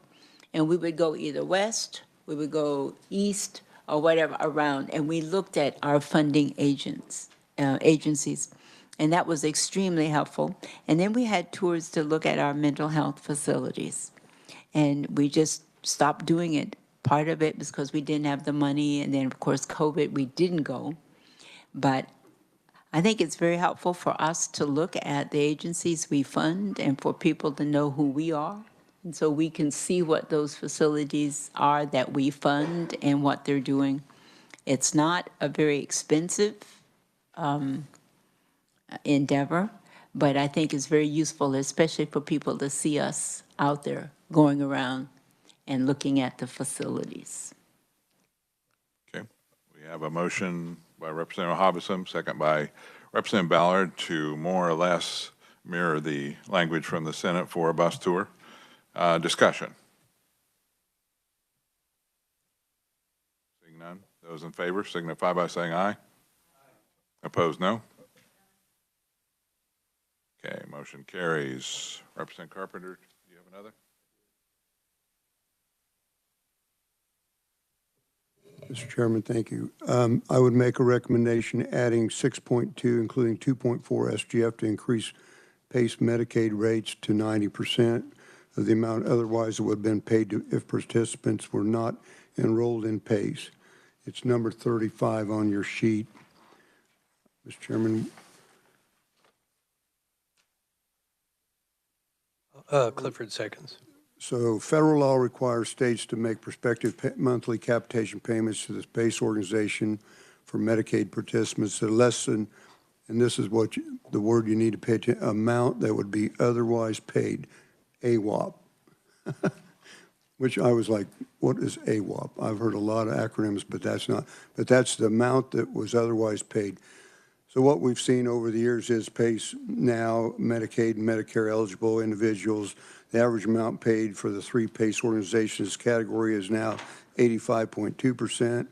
And we would go either west, we would go east or whatever around, and we looked at our funding agencies. And that was extremely helpful. And then we had tours to look at our mental health facilities. And we just stopped doing it. Part of it was because we didn't have the money, and then, of course, COVID, we didn't go. But I think it's very helpful for us to look at the agencies we fund and for people to know who we are. And so we can see what those facilities are that we fund and what they're doing. It's not a very expensive endeavor, but I think it's very useful, especially for people to see us out there going around and looking at the facilities. Okay, we have a motion by Representative Hobson, second by Representative Ballard to more or less mirror the language from the Senate for a bus tour. Discussion. Seeing none, those in favor signify by saying aye. Opposed, no. Okay, motion carries. Representative Carpenter, do you have another? Mr. Chairman, thank you. I would make a recommendation adding 6.2, including 2.4 SGF to increase PACE Medicaid rates to 90% of the amount otherwise that would have been paid to if participants were not enrolled in PACE. It's number 35 on your sheet. Mr. Chairman. Clifford seconds. So federal law requires states to make prospective monthly capitation payments to the PACE organization for Medicaid participants that less than, and this is what the word you need to pay attention, amount that would be otherwise paid, AWOP. Which I was like, what is AWOP? I've heard a lot of acronyms, but that's the amount that was otherwise paid. So what we've seen over the years is PACE now, Medicaid and Medicare eligible individuals, the average amount paid for the three PACE organizations category is now 85.2%.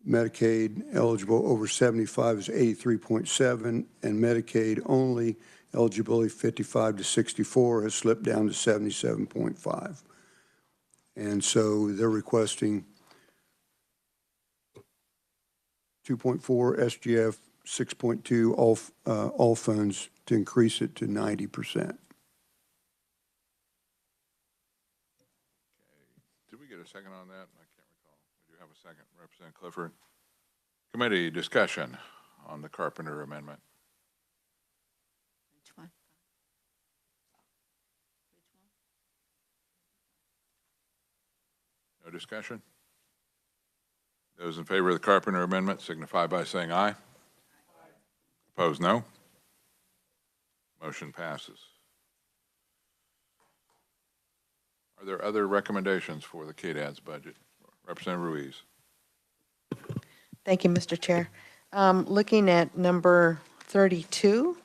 Medicaid eligible over 75 is 83.7, and Medicaid only eligibility 55 to 64 has slipped down to 77.5. And so they're requesting 2.4 SGF, 6.2 all funds to increase it to 90%. Did we get a second on that? I can't recall. We do have a second. Representative Clifford. Committee discussion on the Carpenter amendment. Which one? No discussion? Those in favor of the Carpenter amendment signify by saying aye. Opposed, no. Motion passes. Are there other recommendations for the KDAD's budget? Representative Ruiz. Thank you, Mr. Chair. Looking at number 32,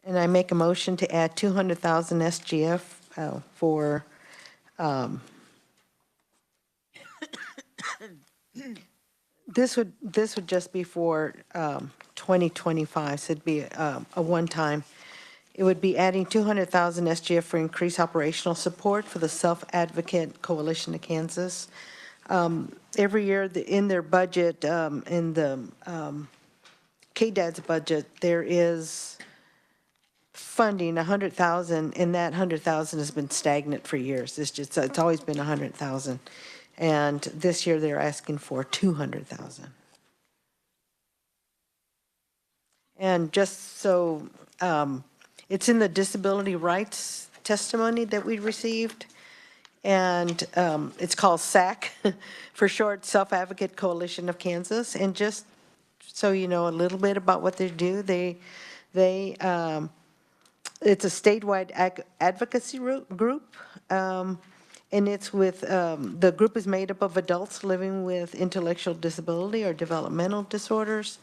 and I make a motion to add 200,000 SGF for this would just be for 2025, so it'd be a one-time. It would be adding 200,000 SGF for increased operational support for the Self-Advocate Coalition of Kansas. Every year in their budget, in the KDAD's budget, there is funding 100,000, and that 100,000 has been stagnant for years. It's always been 100,000. And this year they're asking for 200,000. And just so, it's in the disability rights testimony that we received. And it's called SAC, for short, Self-Advocate Coalition of Kansas. And just so you know a little bit about what they do, it's a statewide advocacy group. And it's with, the group is made up of adults living with intellectual disability or developmental disorders.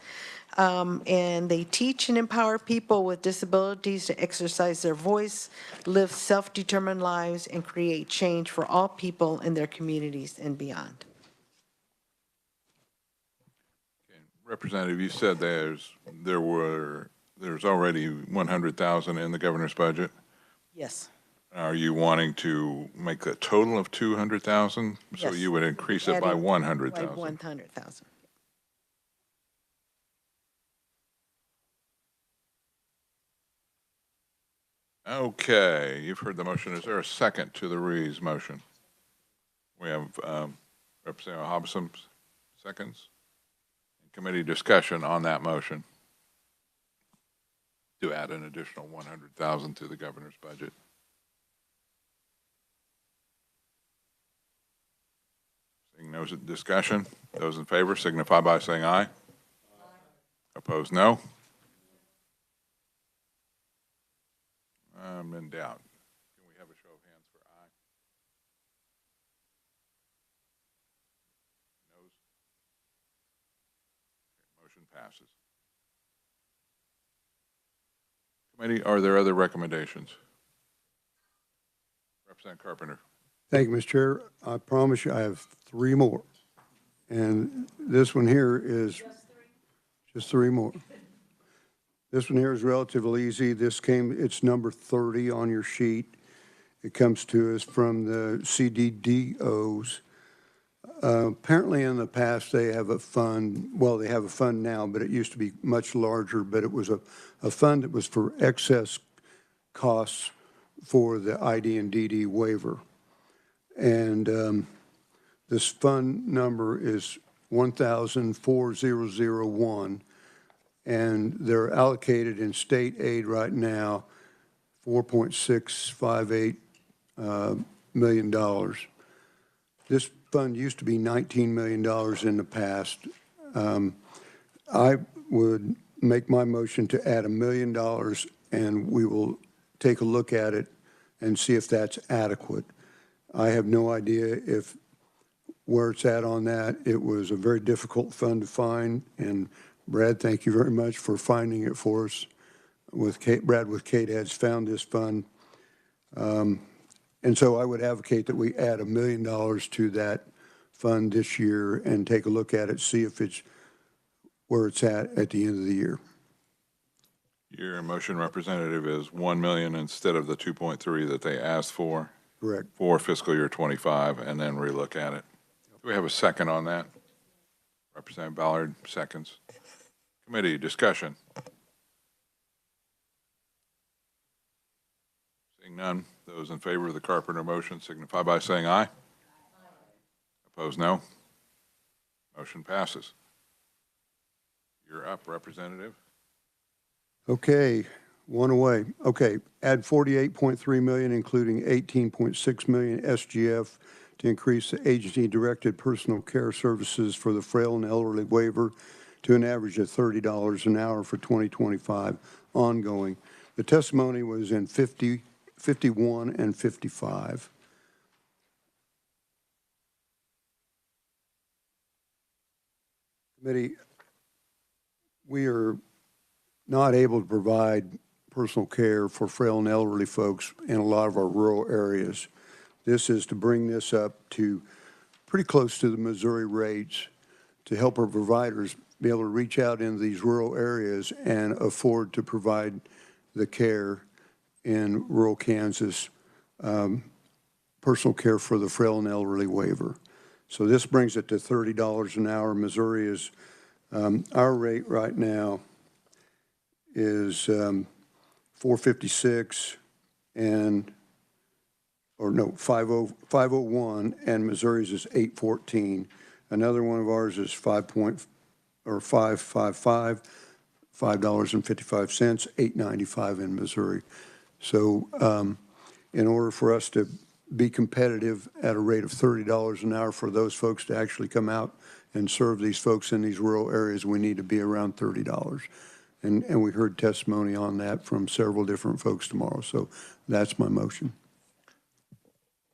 And they teach and empower people with disabilities to exercise their voice, live self-determined lives, and create change for all people in their communities and beyond. Okay. Representative, you said there's already 100,000 in the governor's budget. Yes. Are you wanting to make a total of 200,000? So Yes. you would increase it by Adding 100,000? 100,000. Okay, you've heard the motion. Is there a second to the Reeves motion? We have Representative Hobson seconds. Committee discussion on that motion to add an additional 100,000 to the governor's budget. Seeing no discussion, those in favor signify by saying aye. Opposed, no. I'm in doubt. Can we have a show of hands for aye? Noes? Okay, motion passes. Committee, are there other recommendations? Representative Carpenter. Thank you, Mr. Chair. I promise you I have three more. And this one here is just three more. This one here is relatively easy. It's number 30 on your sheet. It comes to us from the CDDOs. Apparently in the past, they have a fund, well, they have a fund now, but it used to be much larger, but it was a fund that was for excess costs for the ID and DD waiver. And this fund number is 1,4001, and they're allocated in state aid right now $4.658 million. This fund used to be $19 million in the past. I would make my motion to add $1 million, and we will take a look at it and see if that's adequate. I have no idea where it's at on that. It was a very difficult fund to find, and Brad, thank you very much for finding it for us. Brad with Kate has found this fund. And so I would advocate that we add $1 million to that fund this year and take a look at it, see if it's where it's at the end of the year. Your motion, Representative, is 1 million instead of the 2.3 that they asked for. Correct. For fiscal year 25, and then relook at it. Do we have a second on that? Representative Ballard, seconds. Committee discussion. Seeing none, those in favor of the Carpenter motion signify by saying aye. Opposed, no. Motion passes. You're up, Representative. Okay, one away. Okay, add 48.3 million, including 18.6 million SGF to increase the agency-directed personal care services for the frail and elderly waiver to an average of $30 an hour for 2025 ongoing. The testimony was in 50, 51, and 55. Committee, we are not able to provide personal care for frail and elderly folks in a lot of our rural areas. This is to bring this up to pretty close to the Missouri rates to help our providers be able to reach out into these rural areas and afford to provide the care in rural Kansas, personal care for the frail and elderly waiver. So this brings it to $30 an hour. Missouri is, our rate right now is 456 and, or no, 501, and Missouri's is 814. Another one of ours is 555, $5.55, 895 in Missouri. So in order for us to be competitive at a rate of $30 an hour for those folks to actually come out and serve these folks in these rural areas, we need to be around $30. And we heard testimony on that from several different folks tomorrow. So that's my motion.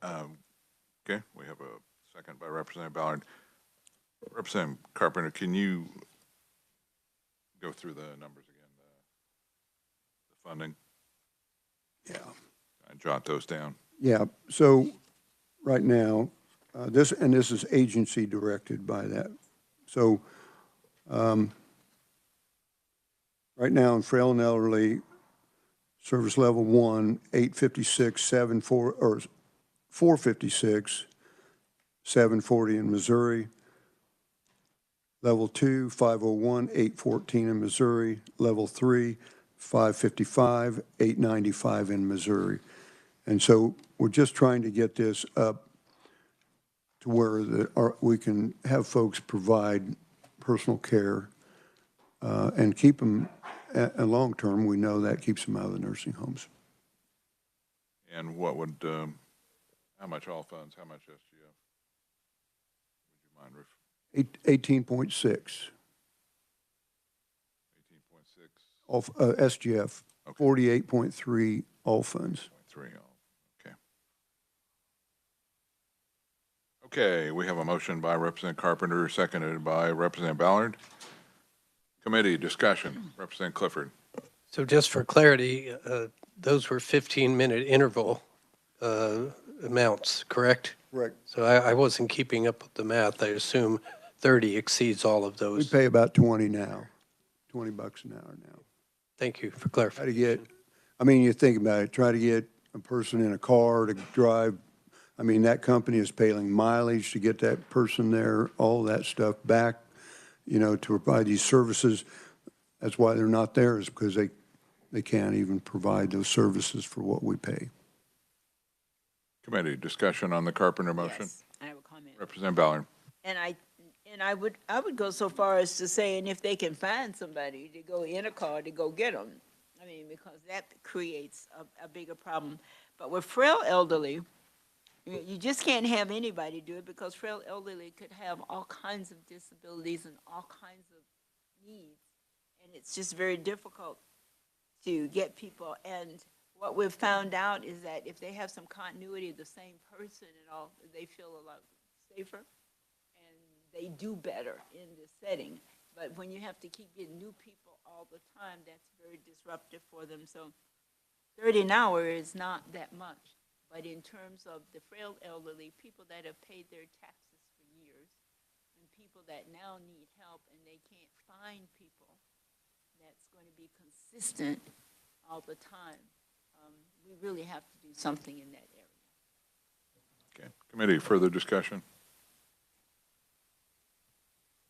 Okay, we have a second by Representative Ballard. Representative Carpenter, can you go through the numbers again, the funding? Yeah. And jot those down. Yeah. So right now, this is agency directed by that. So right now in frail and elderly Service Level 1, 856, 456, 740 in Missouri. Level 2, 501, 814 in Missouri. Level 3, 555, 895 in Missouri. And so we're just trying to get this up to where we can have folks provide personal care and keep them, and long term, we know that keeps them out of the nursing homes. And what would, how much all funds, how much SGF? Would you mind? 18.6. 18.6. All, SGF, Okay. 48.3 all funds. 3, okay. Okay, we have a motion by Representative Carpenter, seconded by Representative Ballard. Committee discussion, Representative Clifford. So just for clarity, those were 15-minute interval amounts, correct? Correct. So I wasn't keeping up with the math. I assume 30 exceeds all of We those. pay about 20 now, $20 an hour now. Thank you for Try to clarification. get, I mean, you think about it, try to get a person in a car to drive. I mean, that company is paying mileage to get that person there, all that stuff back, you know, to provide these services. That's why they're not there, is because they can't even provide those services for what we pay. Committee discussion on the Carpenter motion. Yes, I have a comment. Representative Ballard. And I would go so far as to say, and if they can find somebody to go in a car to go get them, I mean, because that creates a bigger problem. But with frail elderly, you just can't have anybody do it, because frail elderly could have all kinds of disabilities and all kinds of needs. And it's just very difficult to get people. And what we've found out is that if they have some continuity of the same person and all, they feel a lot safer and they do better in this setting. But when you have to keep getting new people all the time, that's very disruptive for them. So 30 an hour is not that much. But in terms of the frail elderly, people that have paid their taxes for years, and people that now need help and they can't find people that's going to be consistent all the time, we really have to do something in that area. Okay. Committee, further discussion?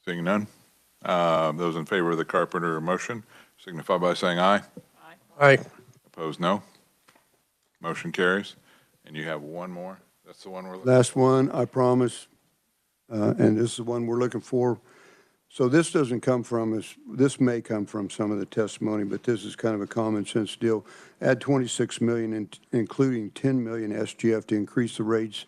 Seeing none. Those in favor of the Carpenter motion signify by saying aye. Aye. Opposed, no. Motion carries. And you have one more? That's the one we're looking Last one, I promise, and this is the one we're looking for. So this doesn't come from us, this may come from some of the testimony, but this is kind of a common sense deal. Add 26 million, including 10 million SGF to increase the rates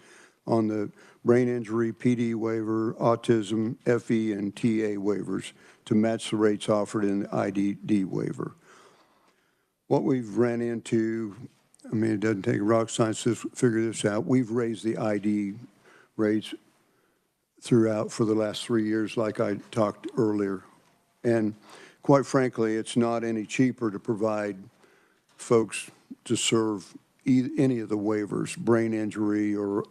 on the brain injury, PD waiver, autism, FE, and TA waivers to match the rates offered in the IDD waiver. What we've ran into, I mean, it doesn't take rocket science to figure this out. We've raised the ID rates throughout for the last 3 years, like I talked earlier. And quite frankly, it's not any cheaper to provide folks to serve any of the waivers, brain injury or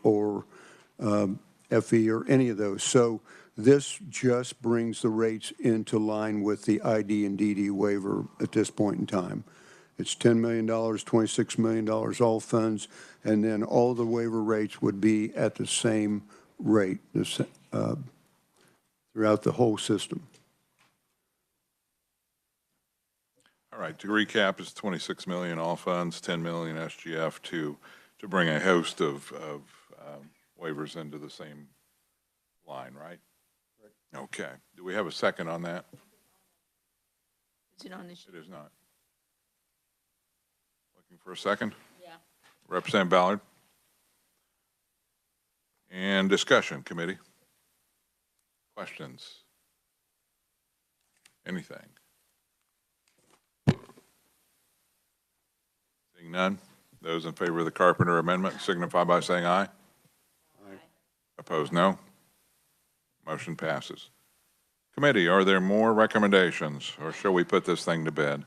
FE or any of those. So this just brings the rates into line with the ID and DD waiver at this point in time. It's $10 million, $26 million, all funds, and then all the waiver rates would be at the same rate throughout the whole system. All right, to recap, it's 26 million all funds, 10 million SGF to bring a host of waivers into the same line, right? Okay. Do we have a second on that? Is it on this? It is not. Looking for a second? Yeah. Representative Ballard. And discussion, committee. Questions? Anything? Seeing none, those in favor of the Carpenter amendment signify by saying aye. Aye. Opposed, no. Motion passes. Committee, are there more recommendations, or shall we put this thing to bed?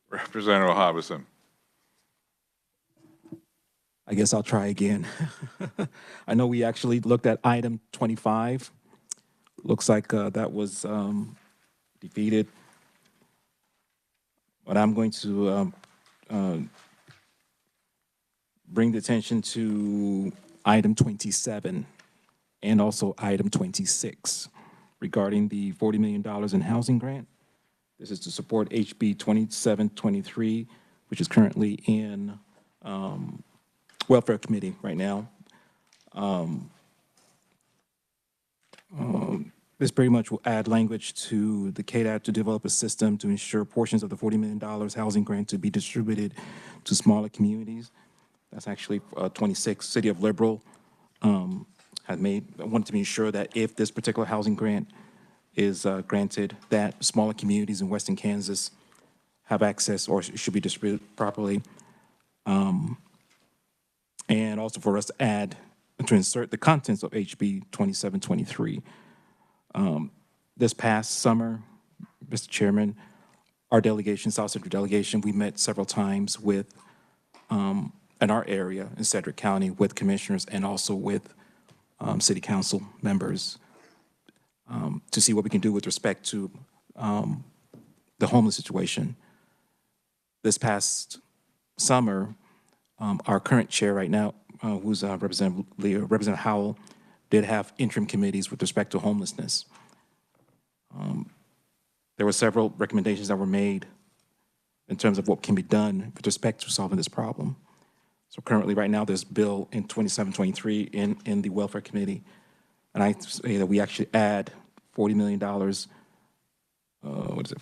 Representative Hobson. I guess I'll try again. I know we actually looked at item 25. Looks like that was defeated. But I'm going to bring the attention to item 27 and also item 26 regarding the $40 million in housing grant. This is to support HB 2723, which is currently in Welfare Committee right now. This pretty much will add language to the KDAP to develop a system to ensure portions of the $40 million housing grant to be distributed to smaller communities. That's actually 26. City of Liberal wanted to ensure that if this particular housing grant is granted, that smaller communities in Western Kansas have access or should be distributed properly. And also for us to add, to insert the contents of HB 2723. This past summer, Mr. Chairman, our delegation, South Central delegation, we met several times with, in our area, in Cedric County, with commissioners and also with city council members to see what we can do with respect to the homeless situation. This past summer, our current chair right now, who's Representative Leah, Representative Howell, did have interim committees with respect to homelessness. There were several recommendations that were made in terms of what can be done with respect to solving this problem. So currently, right now, there's a bill in 2723 in the Welfare Committee, and I say that we actually add $40 million, $40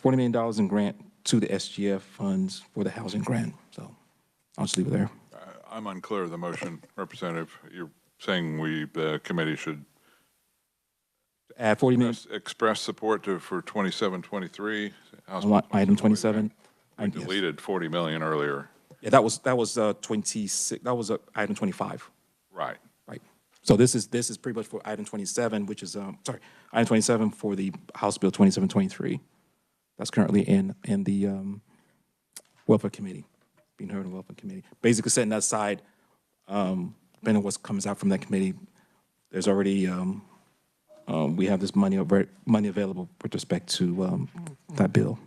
million in grant to the SGF funds for the housing grant. So I'll just leave it there. I'm unclear of the motion, Representative. You're saying the committee should Add 40 million. express support for 2723? Item 27. We deleted 40 million earlier. Yeah, that was 26. That was item 25. Right. Right. So this is pretty much for item 27, which is item 27 for the House Bill 2723. That's currently in the Welfare Committee, being heard in the Welfare Committee. Basically setting that aside, depending on what comes out from that committee, there's already we have this money available with respect to that bill.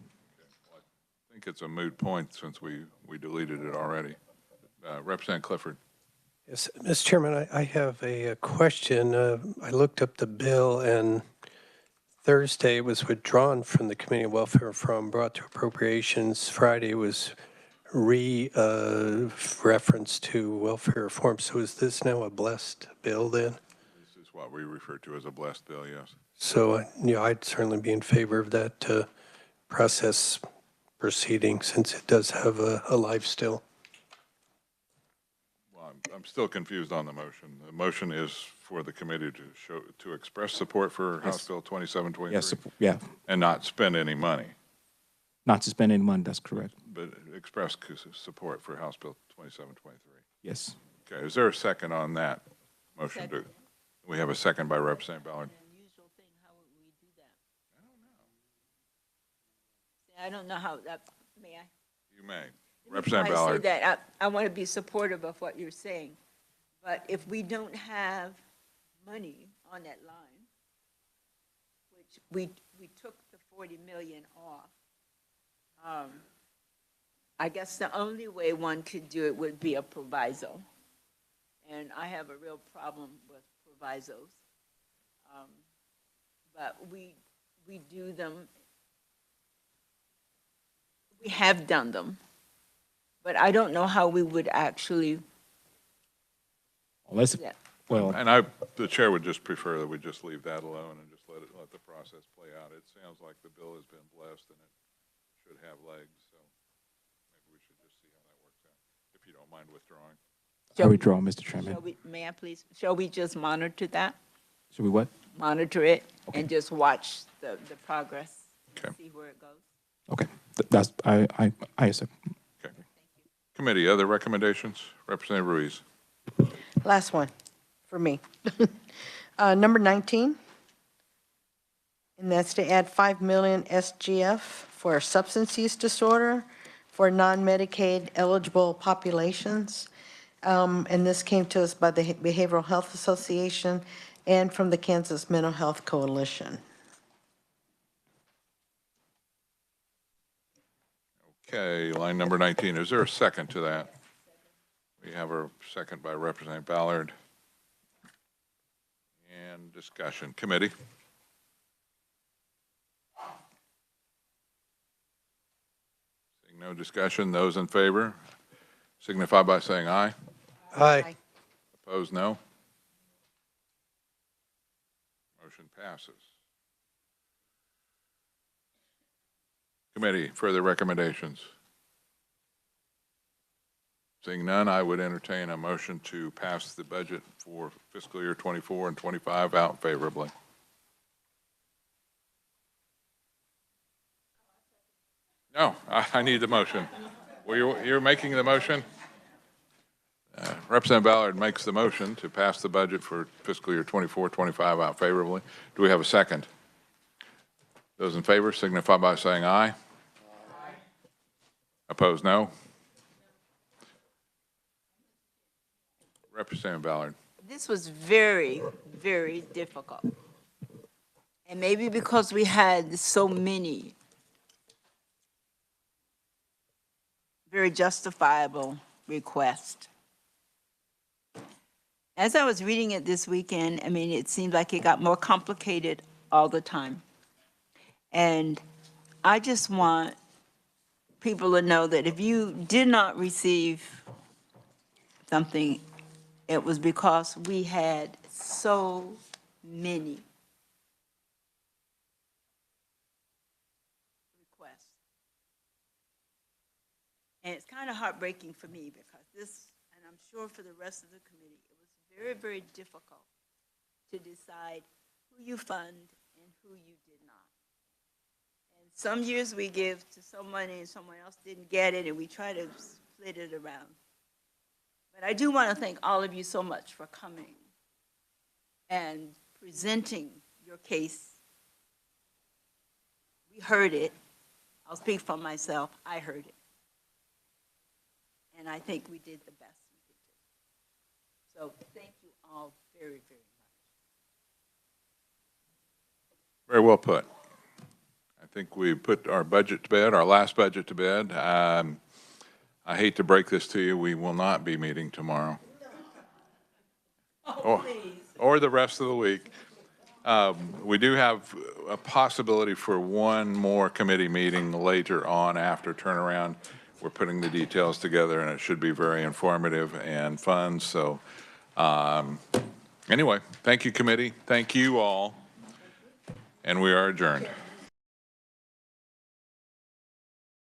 I think it's a moot point since we deleted it already. Representative Clifford. Yes, Mr. Chairman, I have a question. I looked up the bill, and Thursday it was withdrawn from the Committee on Welfare brought to appropriations. Friday was reference to welfare reform. So is this now a blessed bill then? This is what we refer to as a blessed bill, yes. So, I'd certainly be in favor of that process proceeding since it does have a life still. Well, I'm still confused on the motion. The motion is for the committee to express support for House Bill 2723. Yes, yeah. And not spend any money, Not to spend any money, that's correct. but express support for House Bill 2723. Yes. Okay, is there a second on that motion? Second. We have a second by Representative Ballard. Unusual thing, how would we do that? I don't know how that, may I? You may. The reason Representative why I say Ballard. that, I want to be supportive of what you're saying, but if we don't have money on that line, which we took the 40 million off, I guess the only way one could do it would be a proviso. And I have a real problem with provisos. But we do them, we have done them, but I don't know how we would actually, Unless, yeah. well, And the chair would just prefer that we just leave that alone and just let the process play out. It sounds like the bill has been blessed and it should have legs, so maybe we should just see how that works out, if you don't mind withdrawing. I withdraw, Mr. Chairman. May I please, shall we just monitor that? Should we what? Monitor it and just watch the progress? Okay. See where it goes? Okay, that's, I accept. Okay. Committee, other recommendations? Representative Ruiz. Last one for me. Number 19, and that's to add 5 million SGF for substance use disorder for non-Medicaid eligible populations. And this came to us by the Behavioral Health Association and from the Kansas Mental Health Coalition. Okay, line number 19. Is there a second to that? We have a second by Representative Ballard. And discussion. Committee? Seeing no discussion, those in favor signify by saying aye. Aye. Opposed, no. Motion passes. Committee, further recommendations? Seeing none, I would entertain a motion to pass the budget for fiscal year 24 and 25 out favorably. No, I need the motion. Well, you're making the motion? Representative Ballard makes the motion to pass the budget for fiscal year 24, 25 out favorably. Do we have a second? Those in favor signify by saying aye. Aye. Opposed, no. Representative Ballard. This was very, very difficult. And maybe because we had so many very justifiable requests. As I was reading it this weekend, I mean, it seemed like it got more complicated all the time. And I just want people to know that if you did not receive something, it was because we had so many requests. And it's kind of heartbreaking for me because this, and I'm sure for the rest of the committee, it was very, very difficult to decide who you fund and who you did not. And some years we give to someone and someone else didn't get it, and we try to split it around. But I do want to thank all of you so much for coming and presenting your case. We heard it. I'll speak for myself. I heard it. And I think we did the best we could do. So thank you all very, very much. Very well put. I think we put our budget to bed, our last budget to bed. I hate to break this to you, we will not be meeting tomorrow. Or the rest of the week. We do have a possibility for one more committee meeting later on after turnaround. We're putting the details together, and it should be very informative and fun. So anyway, thank you, committee. Thank you all. And we are adjourned.